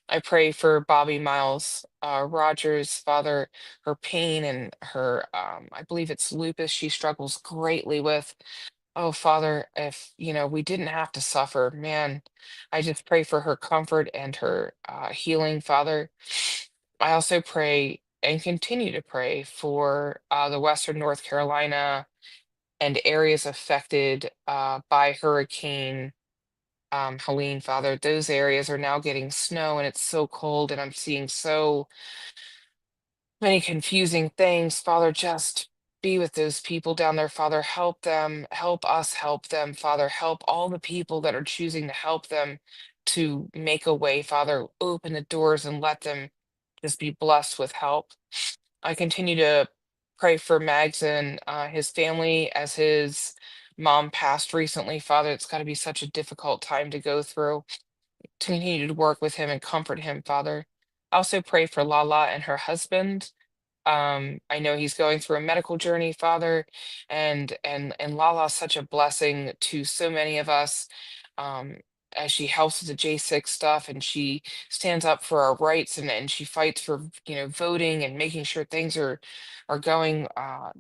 I pray for Bobby Miles Rogers, Father, her pain and her, I believe it's lupus she struggles greatly with. Oh, Father, if, we didn't have to suffer, man, I just pray for her comfort and her healing, Father. I also pray and continue to pray for the Western North Carolina and areas affected by Hurricane Helene, Father. Those areas are now getting snow, and it's so cold, and I'm seeing so many confusing things. Father, just be with those people down there, Father. Help them, help us help them, Father. Help all the people that are choosing to help them to make a way, Father. Open the doors and let them just be blessed with help. I continue to pray for Mags and his family as his mom passed recently, Father. It's got to be such a difficult time to go through. Continue to work with him and comfort him, Father. I also pray for Lala and her husband. I know he's going through a medical journey, Father, and Lala's such a blessing to so many of us. Um, as she helps with the J6 stuff, and she stands up for our rights, and she fights for voting and making sure things are going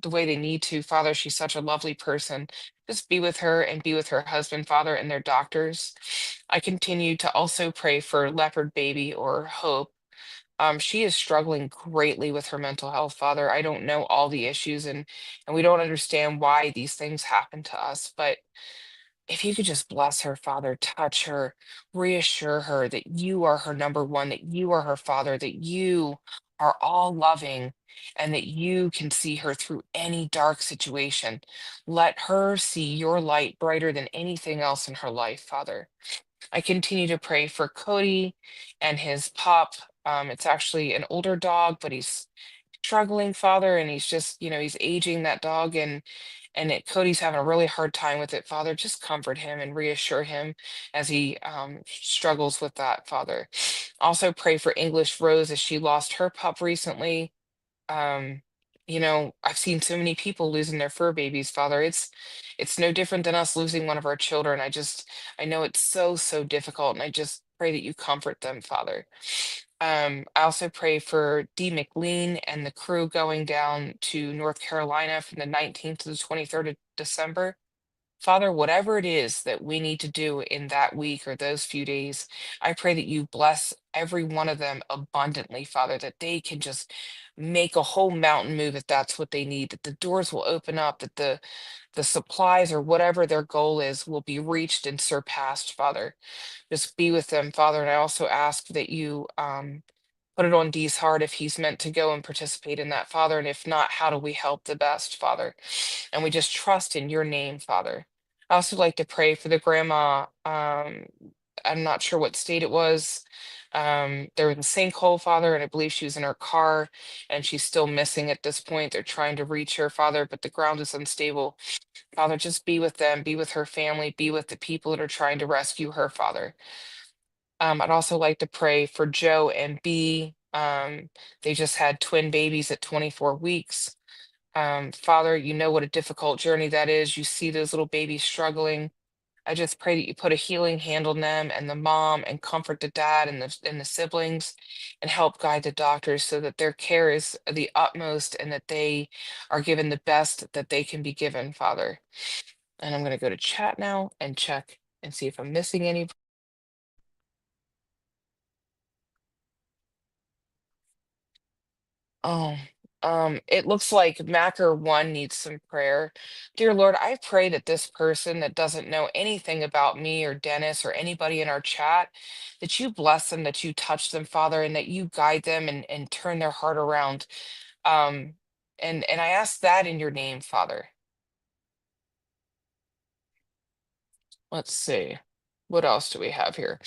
the way they need to. Father, she's such a lovely person. Just be with her and be with her husband, Father, and their doctors. I continue to also pray for Leopard Baby, or Hope. She is struggling greatly with her mental health, Father. I don't know all the issues, and we don't understand why these things happen to us. But if you could just bless her, Father, touch her, reassure her that you are her number one, that you are her Father, that you are all loving, and that you can see her through any dark situation. Let her see your light brighter than anything else in her life, Father. I continue to pray for Cody and his pup. It's actually an older dog, but he's struggling, Father, and he's just, he's aging, that dog, and Cody's having a really hard time with it, Father. Just comfort him and reassure him as he struggles with that, Father. Also pray for English Rose as she lost her pup recently. um I've seen so many people losing their fur babies, Father. It's no different than us losing one of our children. I know it's so difficult, and I just pray that you comfort them, Father. I also pray for D. McLean and the crew going down to North Carolina from the 19th to the 23rd of December. Father, whatever it is that we need to do in that week or those few days, I pray that you bless every one of them abundantly, Father, that they can just make a whole mountain move if that's what they need, that the doors will open up, that the supplies or whatever their goal is will be reached and surpassed, Father. Just be with them, Father. And I also ask that you put it on Dee's heart if he's meant to go and participate in that, Father. And if not, how do we help the best, Father? And we just trust in your name, Father. I also like to pray for the grandma. I'm not sure what state it was. There was a sinkhole, Father, and I believe she was in her car and she's still missing at this point. They're trying to reach her, Father, but the ground is unstable. Father, just be with them, be with her family, be with the people that are trying to rescue her, Father. I'd also like to pray for Joe and B. They just had twin babies at 24 weeks. Father, you know what a difficult journey that is. You see those little babies struggling. I just pray that you put a healing hand on them and the mom and comfort the dad and the siblings and help guide the doctors so that their care is the utmost and that they are given the best that they can be given, Father. And I'm going to go to chat now and check and see if I'm missing any. Oh, it looks like Macker one needs some prayer. Dear Lord, I pray that this person that doesn't know anything about me or Dennis or anybody in our chat, that you bless them, that you touch them, Father, and that you guide them and turn their heart around. Um, and I ask that in your name, Father. Let's see. What else do we have here?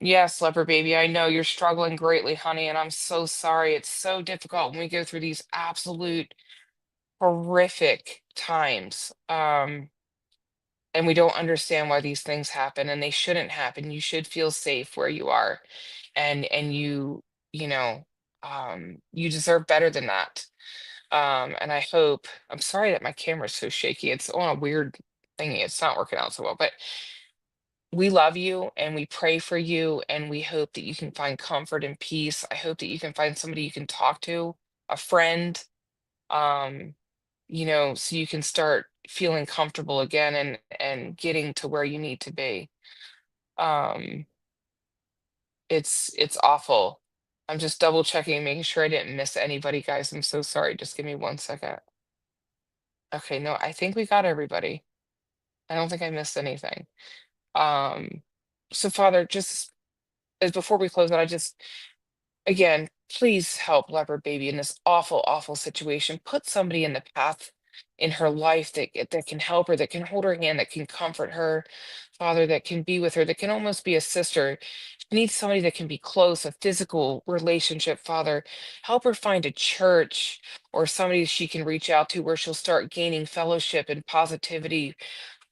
Yes, leper baby, I know you're struggling greatly, honey, and I'm so sorry. It's so difficult when we go through these absolute horrific times. And we don't understand why these things happen and they shouldn't happen. You should feel safe where you are. And you know, you deserve better than that. And I hope, I'm sorry that my camera's so shaky. It's on a weird thingy. It's not working out so well, but we love you and we pray for you and we hope that you can find comfort and peace. I hope that you can find somebody you can talk to, a friend, um, so you can start feeling comfortable again and getting to where you need to be. Um, it's awful. I'm just double checking, making sure I didn't miss anybody, guys. I'm so sorry. Just give me 1 second. Okay, no, I think we got everybody. I don't think I missed anything. Um, so Father, just as before we close out, I just again, please help leper baby in this awful, awful situation. Put somebody in the path in her life that can help her, that can hold her hand, that can comfort her, Father, that can be with her, that can almost be a sister. She needs somebody that can be close, a physical relationship, Father. Help her find a church or somebody she can reach out to where she'll start gaining fellowship and positivity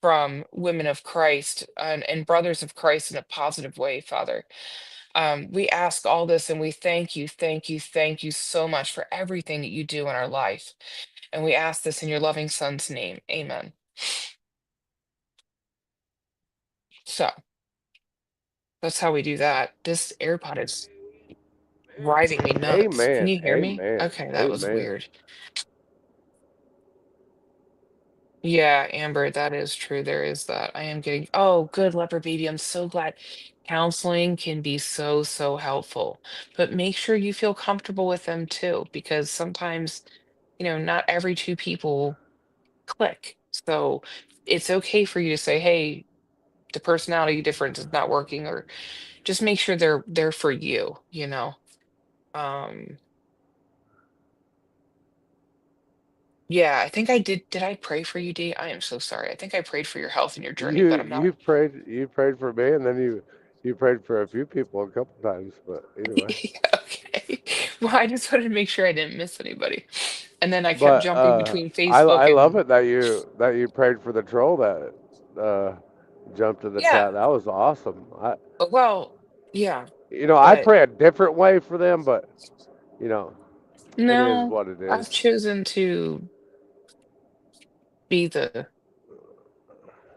from women of Christ and brothers of Christ in a positive way, Father. We ask all this and we thank you, thank you, thank you so much for everything that you do in our life. And we ask this in your loving son's name. Amen. So that's how we do that. This AirPod is driving me nuts. Can Amen. you hear me? Amen. Okay, that was Amen. weird. Yeah, Amber, that is true. There is that. I am getting, oh, good, leper baby. I'm so glad. Counseling can be so, so helpful, but make sure you feel comfortable with them too, because sometimes, not every two people click. So it's okay for you to say, hey, the personality difference is not working, or just make sure they're there for you. Um, yeah, I think I did. Did I pray for you, Dee? I am so sorry. I think I prayed for your health and your journey, You but I'm not. you prayed for me, and then you prayed for a few people a couple times. But either way, Okay. Well, I just wanted to make sure I didn't miss anybody. And then I kept but jumping between I Facebook love and, it that you prayed for the troll that uh, jumped in the yeah, chat. That was awesome. well, yeah, I but pray a different way for them, but you know, it is no, what it is. I've chosen to be the,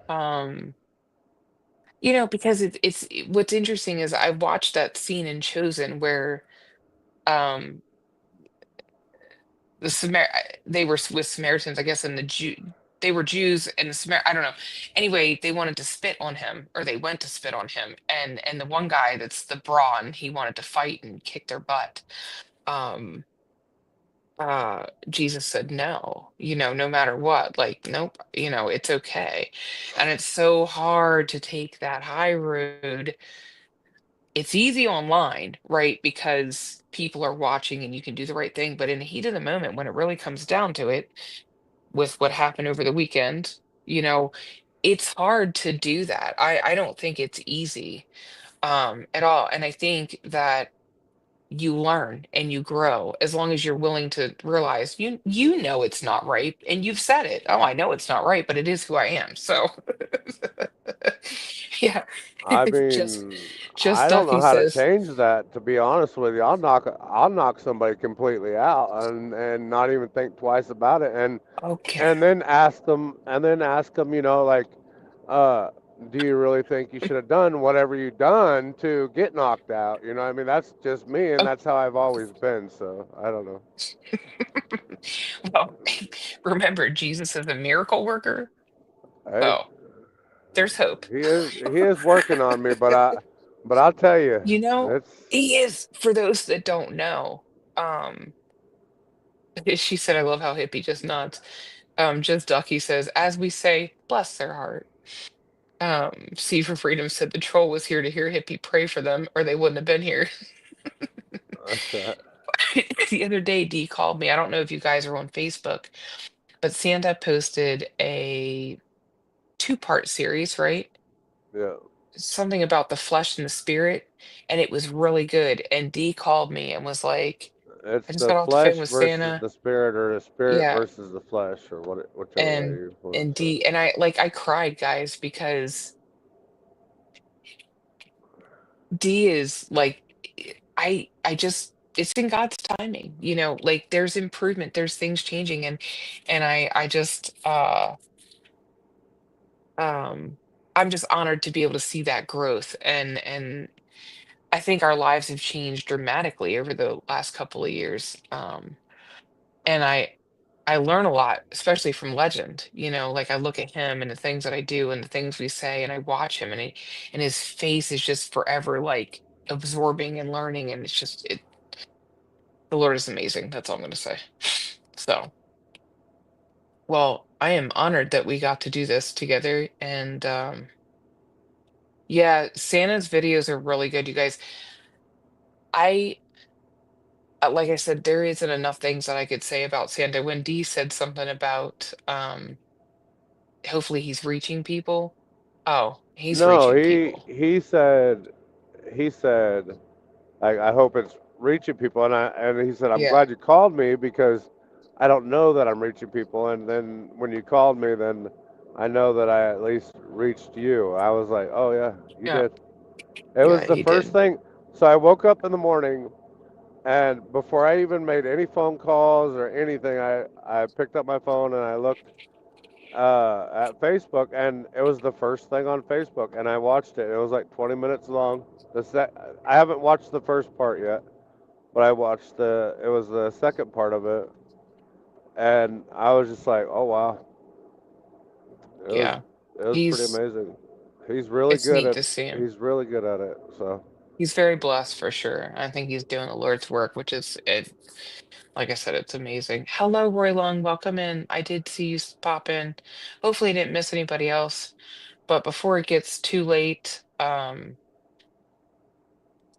um, Because what's interesting is I watched that scene in Chosen where um the they were with Samaritans, I guess, and they were Jews and I don't know. Anyway, they wanted to spit on him, or they went to spit on him, and the one guy that's the brawn, he wanted to fight and kick their butt. Um, Jesus said no, no matter what, like, nope, it's okay. And it's so hard to take that high road. It's easy online, right? Because people are watching and you can do the right thing. But in the heat of the moment, when it really comes down to it, with what happened over the weekend, you know, it's hard to do that. I don't think it's easy at all. And I think that you learn and you grow as long as you're willing to realize you know it's not right, and you've said it. Oh, I know it's not right, but it is who I am. So yeah. I just mean, just I don't know Ducky how to says, change that. To be honest with you, I'll knock somebody completely out and not even think twice about it, okay. and then ask them, like, uh, do you really think you should have done whatever you done to get knocked out? I mean, that's just me, and Oh, that's how I've always been. So I don't know. well, remember, Jesus is a miracle worker. Hey, Oh, there's hope. he is working on me, but I'll tell you, You know, it's he is, for those that don't know. Um, she said, I love how hippie just nods. Just Ducky says, as we say, bless their heart. C for Freedom said the troll was here to hear hippie pray for them, or they wouldn't have been here. The other day, D called me. I don't know if you guys are on Facebook, but Santa posted a two-part series, right? yeah. Something about the flesh and the spirit, and it was really good. And D called me and was like, I It's just the got off the phone flesh with versus Santa. the spirit, or the spirit Yeah. versus the flesh, or whichever way And you want and to say it. D and I cried, guys, because D is like, I just, it's in God's timing, like there's improvement, there's things changing, and I just um I'm just honored to be able to see that growth, and I think our lives have changed dramatically over the last couple of years. And I learn a lot, especially from Legend. Like I look at him and the things that I do and the things we say, and I watch him, and his face is just forever like absorbing and learning, and it's just the Lord is amazing. That's all I'm gonna say. So, well, I am honored that we got to do this together, and yeah, Santa's videos are really good, you guys. I Like I said, there isn't enough things that I could say about Santa. When Dee said something about hopefully he's reaching people. Oh, he's No, reaching he people. he said he said I hope it's reaching people, and he said I'm Yeah. glad you called me because I don't know that I'm reaching people, and then when you called me, then I know that I at least reached you. I was like, oh yeah, you Yeah. did. It was Yeah, the he first did. thing. So I woke up in the morning, and before I even made any phone calls or anything, I picked up my phone and I looked at Facebook, and it was the first thing on Facebook, and I watched it. It was like 20 minutes long. I haven't watched the first part yet, but I watched it was the second part of it, and I was just like, oh wow, it was Yeah. it was pretty He's amazing. He's really it's good neat at to see him. he's really good at it. So He's very blessed for sure. I think he's doing the Lord's work, which is it. Like I said, it's amazing. Hello, Roy Long. Welcome in. I did see you pop in. Hopefully, I didn't miss anybody else. But before it gets too late,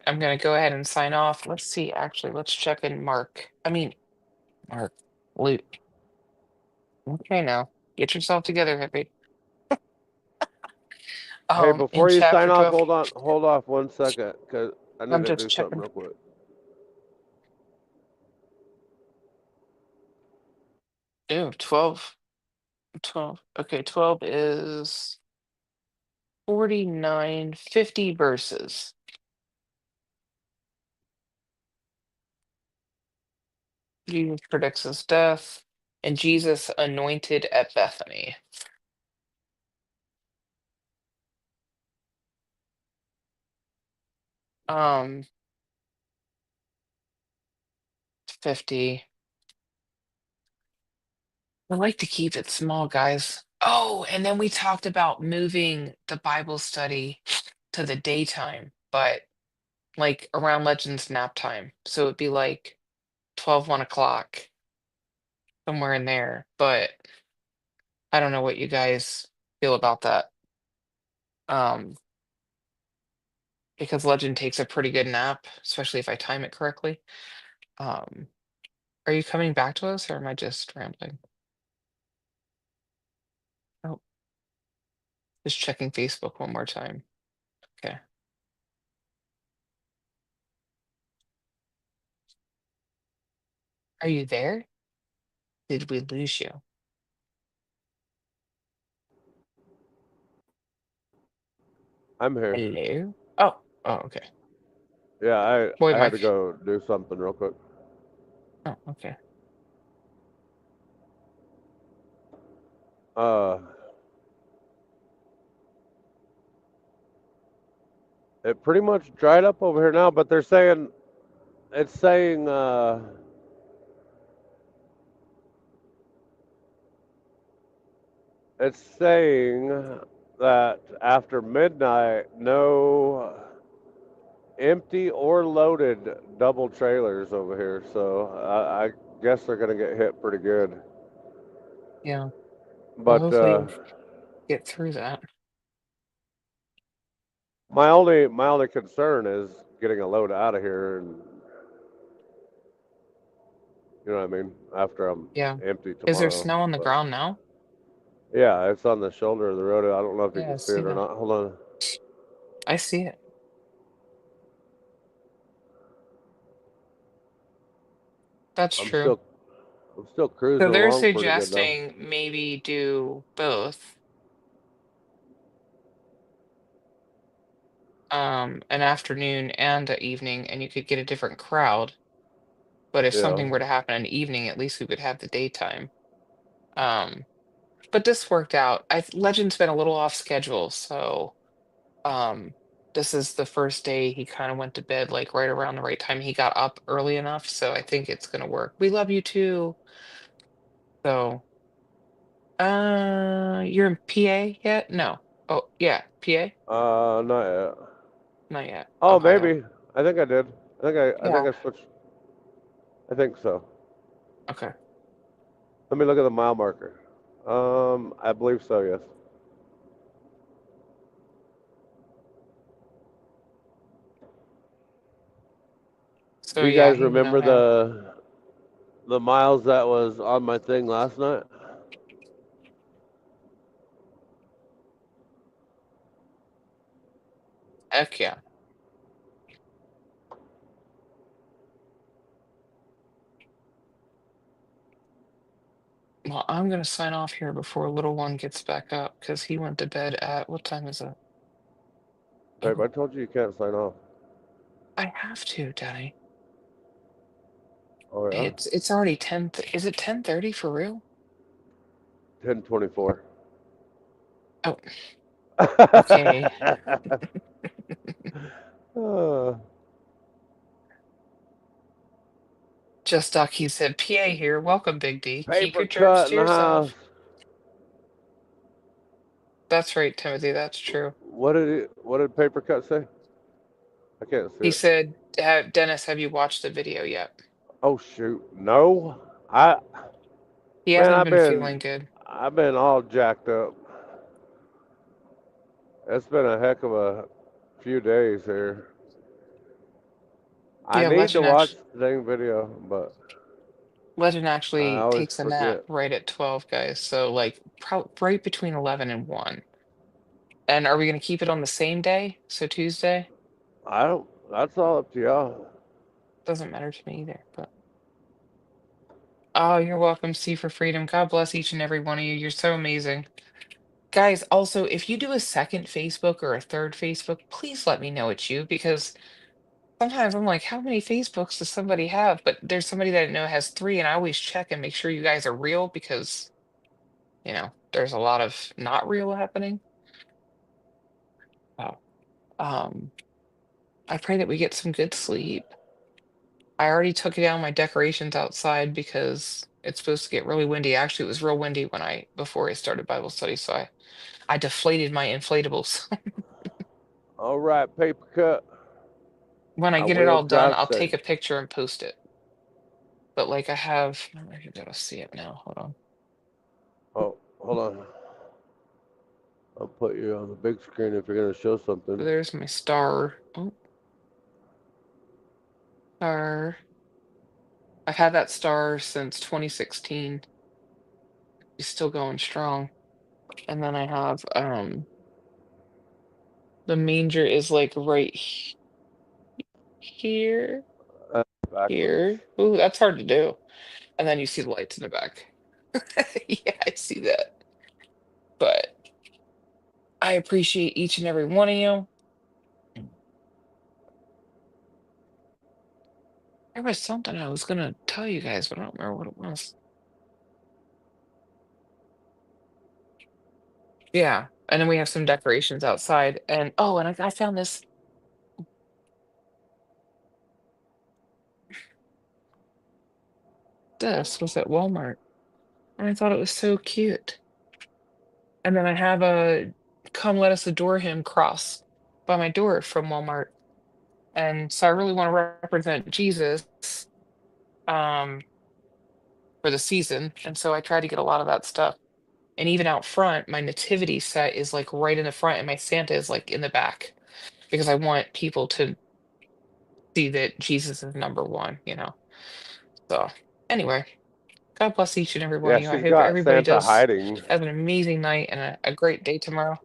I'm gonna go ahead and sign off. Let's see. Actually, let's check in Mark. I mean, Mark. Luke. Okay, now get yourself together, hippie. hey, In before you sign chapter off, 12, hold off 1 second, cause I need I'm to just do something checking. real quick. Ew, 12. 12. Okay, 12 is 49, 50 verses. Jesus predicts his death, and Jesus anointed at Bethany. Um, 50. I like to keep it small, guys. Oh, and then we talked about moving the Bible study to the daytime, but like around Legends nap time. So it'd be like 12, 1 o'clock, somewhere in there. But I don't know what you guys feel about that. Um, because Legend takes a pretty good nap, especially if I time it correctly. Um, are you coming back to us or am I just rambling? Oh, just checking Facebook one more time. Okay. Are you there? Did we lose you? I'm here. Hello? Oh, okay. Yeah, Boy, I my, had to go do something real quick. oh, okay. Uh, it pretty much dried up over here now, but they're saying it's saying it's saying that after midnight, no empty or loaded double trailers over here. So I guess they're gonna get hit pretty good. Yeah. Well, But hopefully you'll get through that. my only concern is getting a load out of here, and you know what I mean. After I'm Yeah. empty Is there tomorrow, snow on the but ground now? yeah, it's on the shoulder of the road. I don't know if you Yeah, I can see see it or that. not. Hold on. I see it. That's I'm true. still I'm still So cruising they're along pretty good though. suggesting maybe do both, an afternoon and an evening, and you could get a different crowd. But if Yeah. something were to happen in the evening, at least we would have the daytime. Um, but this worked out. Legend's been a little off schedule, so um, this is the first day he kind of went to bed like right around the right time. He got up early enough, so I think it's gonna work. We love you too. So, you're in PA yet? No. Oh, yeah, PA? Not yet. Not yet. Oh, Ohio. maybe. I think I did. I think Yeah. I switched. I think so. Okay. Let me look at the mile marker. I believe so. Yes. So Do you yeah, guys he's in remember Ohio. the miles that was on my thing last night? Heck yeah. Well, I'm gonna sign off here before little one gets back up because he went to bed at what time is it? Babe, I Oh, told you you can't sign off. I have to, Daddy. Oh yeah. It's already is it 10:30 for real? 10:24. Oh, okay. uh, Just Ducky said, PA here. Welcome, Big D. Keep paper your germs cut to in the house. yourself. That's right, Timothy. That's true. What did paper cut say? I can't see He it. said, Dennis, have you watched the video yet? Oh shoot. No. I He man, hasn't been feeling good. I've been all jacked up. It's been a heck of a few days here. I Yeah, need to watch the dang video, but Legend I actually always takes a nap forget. right at 12, guys. So like right between 11 and 1. And are we going to keep it on the same day? So Tuesday? I don't. That's all up to y'all. Doesn't matter to me either, but oh, you're welcome, C for Freedom. God bless each and every one of you. You're so amazing. Guys, also, if you do a second Facebook or a third Facebook, please let me know it's you because sometimes I'm like, how many Facebooks does somebody have? But there's somebody that I know has three, and I always check and make sure you guys are real because, there's a lot of not real happening. Oh, um, I pray that we get some good sleep. I already took down my decorations outside because it's supposed to get really windy. Actually, it was real windy when I before I started Bible study, so I deflated my inflatables. All right, paper cut. When I I get it will all done, drive I'll safe. take a picture and post it. But like I have, I can go to see it now. Hold on. Oh, hold on. I'll put you on the big screen if you're gonna show So something. there's my star. Oh, star. I've had that star since 2016. It's still going strong. And then I have the manger is like right here, Backwards. here. Ooh, that's hard to do. And then you see the lights in the back. Yeah, I see that. But I appreciate each and every one of you. There was something I was gonna tell you guys, but I don't remember what it was. Yeah. And then we have some decorations outside. And oh, and I found this was at Walmart. And I thought it was so cute. And then I have a "Come Let Us Adore Him" cross by my door from Walmart. And so I really want to represent Jesus um for the season. And so I try to get a lot of that stuff. And even out front, my nativity set is like right in the front, and my Santa is like in the back because I want people to see that Jesus is number one. So anyway, God bless each and every one Yeah, of you. I she's hope got everybody Santa does hiding. has an amazing night and a great day tomorrow.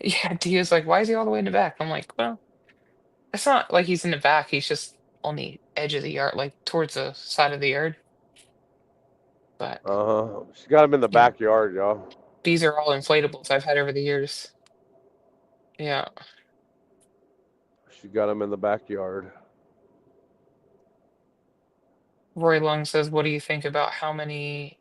Yeah, Dia's like, why is he all the way in the back? I'm like, well, it's not like he's in the back. He's just on the edge of the yard, like towards the side of the yard. But, She got him in the you know, backyard, y'all. these are all inflatables I've had over the years. Yeah. She got him in the backyard. Roy Lung says, what do you think about how many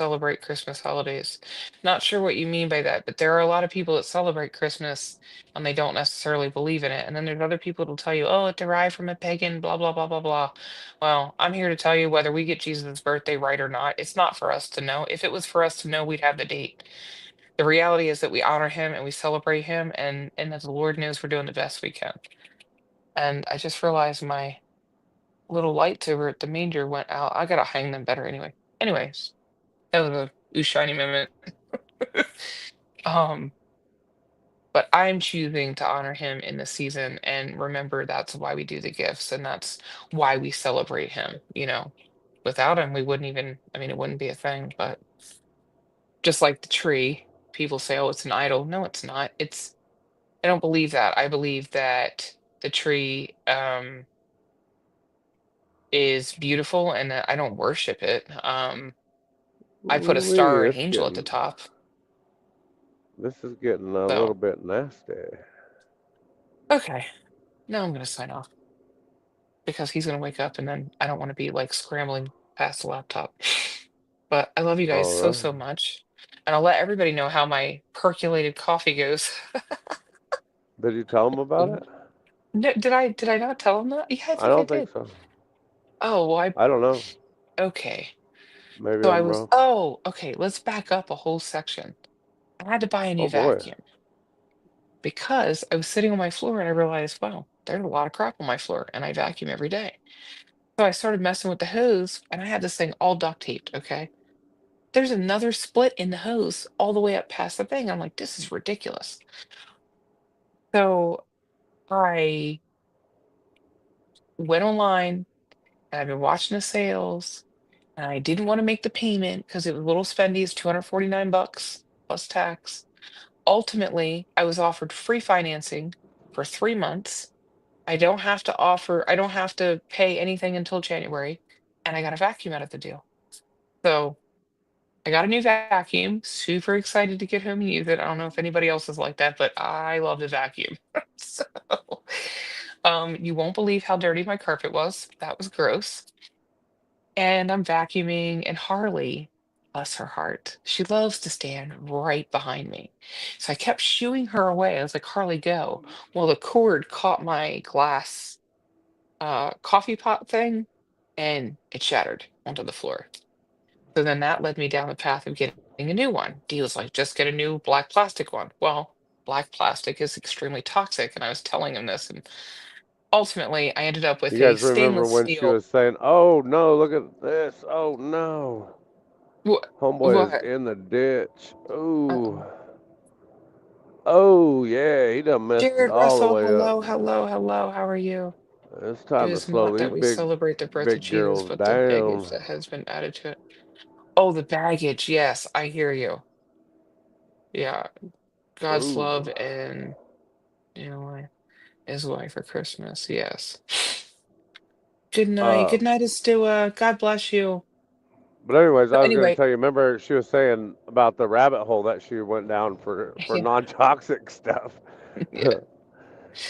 celebrate Christmas holidays? Not sure what you mean by that, but there are a lot of people that celebrate Christmas and they don't necessarily believe in it. And then there's other people that'll tell you, oh, it derived from a pagan, blah, blah, blah, blah, blah. Well, I'm here to tell you whether we get Jesus' birthday right or not, it's not for us to know. If it was for us to know, we'd have the date. The reality is that we honor him and we celebrate him, and that the Lord knows we're doing the best we can. And I just realized my little lights over at the manger went out. I gotta hang them better anyway. Anyways, that was a ooh shiny moment. Um, but I'm choosing to honor him in the season and remember that's why we do the gifts and that's why we celebrate him. Without him, we wouldn't even, I mean, it wouldn't be a thing, but just like the tree, people say, oh, it's an idol. No, it's not. I don't believe that. I believe that the tree is beautiful and that I don't worship it. I put a Ooh, star or an it's angel at the getting. top. This is getting a little So, bit nasty. okay, now I'm gonna sign off because he's gonna wake up and then I don't want to be like scrambling past the laptop. But I love you guys All so, right. so much. And I'll let everybody know how my percolated coffee goes. Did you tell him about W- it? No, did I not tell him that? Yeah, I I think I don't think did. so. Oh, well, I don't know. okay. Maybe So I I'm was, wrong. oh, okay, let's back up a whole section. I had to buy a Oh new boy. vacuum because I was sitting on my floor and I realized, wow, there's a lot of crap on my floor and I vacuum every day. So I started messing with the hose and I had this thing all duct taped, okay? There's another split in the hose all the way up past the thing. I'm like, this is ridiculous. So I went online and I've been watching the sales and I didn't want to make the payment because it was a little spendy. It's 249 bucks plus tax. Ultimately, I was offered free financing for 3 months. I don't have to pay anything until January, and I got a vacuum out of the deal. So I got a new vacuum, super excited to get home and use it. I don't know if anybody else is like that, but I love the vacuum. So, you won't believe how dirty my carpet was. That was gross. And I'm vacuuming, and Harley. Bless her heart. She loves to stand right behind me. So I kept shooing her away. I was like, Harley, go. Well, the cord caught my glass coffee pot thing and it shattered onto the floor. So then that led me down the path of getting a new one. Dee was like, just get a new black plastic one. Well, black plastic is extremely toxic, and I was telling him this, and ultimately I ended up You with a guys remember stainless when she steel. was saying, "Oh no, look at this! Oh no, What? homeboy is What? in the ditch! Ooh, Uh-oh. oh yeah, he done messed it Jared all the Russell, way up." hello, hello, hello. How are you? It's It time to is slow not that these we big, celebrate the birth of big Jesus, girls but the baggage down. that has been added to it. Oh, the baggage. Yes, I hear you. Yeah, God's love Ooh. and his wife for Christmas. Yes. Good night. Uh, Good night, Estua. God bless you. but anyways, But I was gonna anyway, tell you. Remember, she was saying about the rabbit hole that she went down for yeah, non-toxic stuff. yeah.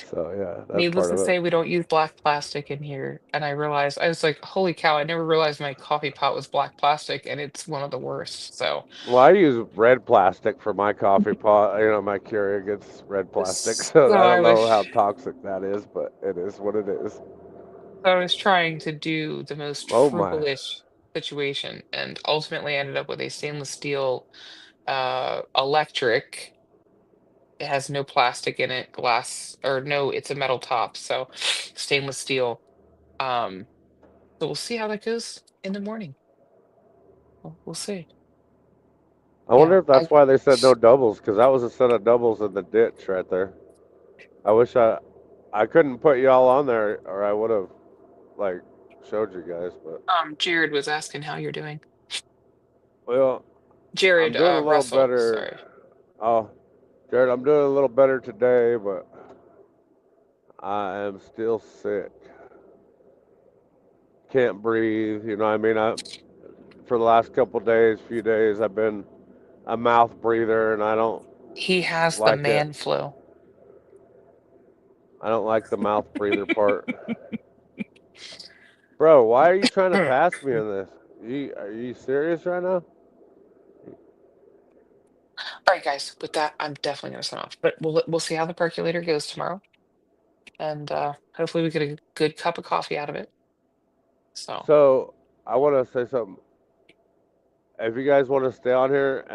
So yeah, that's Needless part to of it. say, we don't use black plastic in here. And I realized, I was like, holy cow, I never realized my coffee pot was black plastic, and it's one of the worst. So, Well, I use red plastic for my coffee pot. You know, my Keurig gets red plastic, so so I I don't was, know how toxic that is, but it is what it is. so I was trying to do the most Oh my! frugal-ish situation, and ultimately ended up with a stainless steel electric. It has no plastic in it, glass, or no, it's a metal top, so stainless steel. Um, so we'll see how that goes in the morning. We'll see. I Yeah, wonder if that's why they said no doubles, because that was a set of doubles in the ditch right there. I wish I couldn't put y'all on there, or I would have like showed you guys. But Jared was asking how you're doing. well, I'm Jared doing a little Russell, sorry. better. Oh, Jared, I'm doing a little better today, but I am still sick. Can't breathe. You know what I mean? For the last couple days, few days, I've been a mouth breather, and I don't He has the like it. man flu. I don't like the mouth breather part. Bro, why are you trying to All pass me on this? Are you serious right now? right, guys. With that, I'm definitely gonna sign off. But we'll see how the percolator goes tomorrow, and hopefully we get a good cup of coffee out of it. So So I want to say something. If you guys want to stay on here,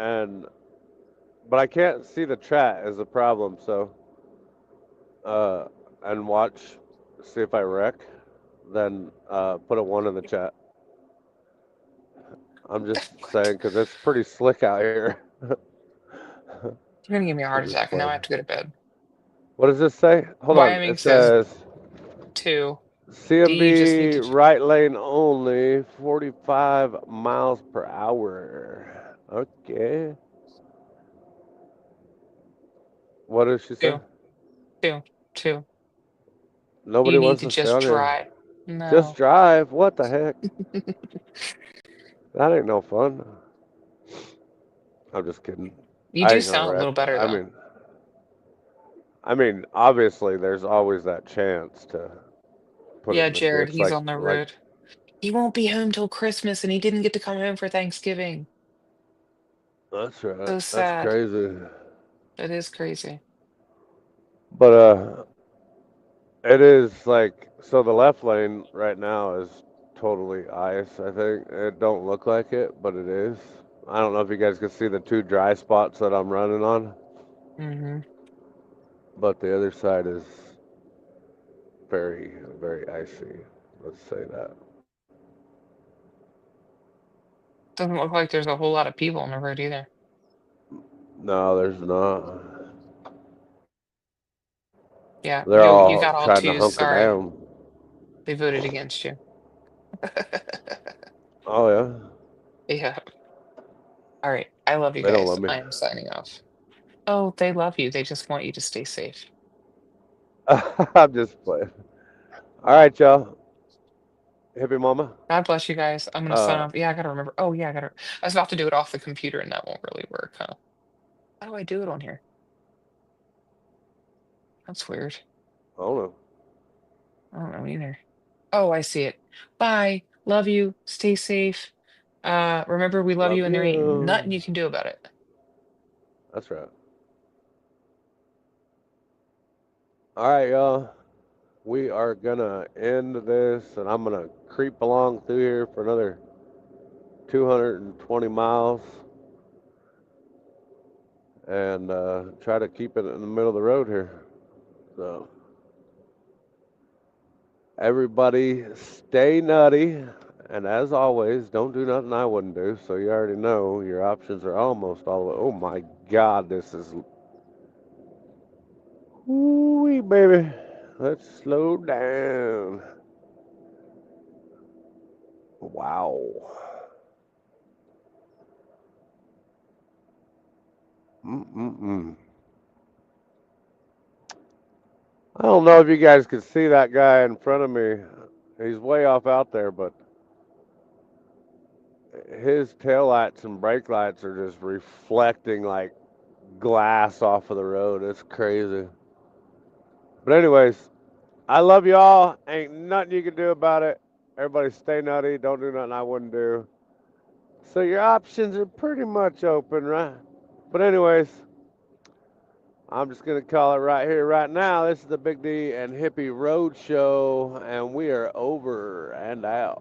but I can't see the chat is the problem. So uh, and watch, see if I wreck, then put a one in the chat. I'm just what? saying because it's pretty slick out here. You're gonna give me a I'm heart just attack, and now I playing. have to go to bed. What does this say? Hold on. Wyoming It says says two. D, you just need CMB to. right lane only, 45 miles per hour. Okay. What does she say? Two, two, two. You Nobody need wants to to stay just on here. drive. Just No. drive. What the heck? That ain't no fun. I'm just kidding. You I do ain't gonna sound a wreck. little better though. Obviously, there's always that chance to put it Yeah, in the Jared, ditch. he's on the Like road. He won't be home till Christmas, and he didn't get to come home for Thanksgiving. that's right. So That's sad. crazy. That is crazy. But it is like so. The left lane right now is totally ice. I think it don't look like it, but it is. I don't know if you guys can see the two dry spots that I'm running on, Hmm. but the other side is very, very icy. Let's say that. Doesn't look like there's a whole lot of people on the road either. No, there's not. Yeah, They're you all got all trying to twos. hunker Sorry, down. they voted against you. Oh yeah, Yeah. All right. I love you they don't guys. love me. I am signing off. Oh, they love you. They just want you to stay safe. I'm just playing. All right, y'all. Hippie mama. God bless you guys. I'm gonna sign Uh, off. Yeah, I gotta remember. Oh yeah, I gotta. I was about to do it off the computer, and that won't really work, huh? How do I do it on here? That's weird. I don't know. I don't know either. Oh, I see it. Bye. Love you. Stay safe. Remember, we love Love you, and there ain't nothing you. you can do about it. That's right. All right, y'all. We are gonna end this, and I'm gonna creep along through here for another 220 miles and try to keep it in the middle of the road here. So, everybody, stay nutty, and as always, don't do nothing I wouldn't do. So you already know your options are almost all the way. Oh my God, this is. Ooh, baby. Let's slow down. Wow. Mm-mm-mm. I don't know if you guys can see that guy in front of me. He's way off out there, but his tail lights and brake lights are just reflecting like glass off of the road. It's crazy. But anyways, I love you all. Ain't nothing you can do about it. Everybody stay nutty. Don't do nothing I wouldn't do. So your options are pretty much open, right? But anyways, I'm just gonna call it right here, right now. This is the Big D and Hippie Road Show, and we are over and out.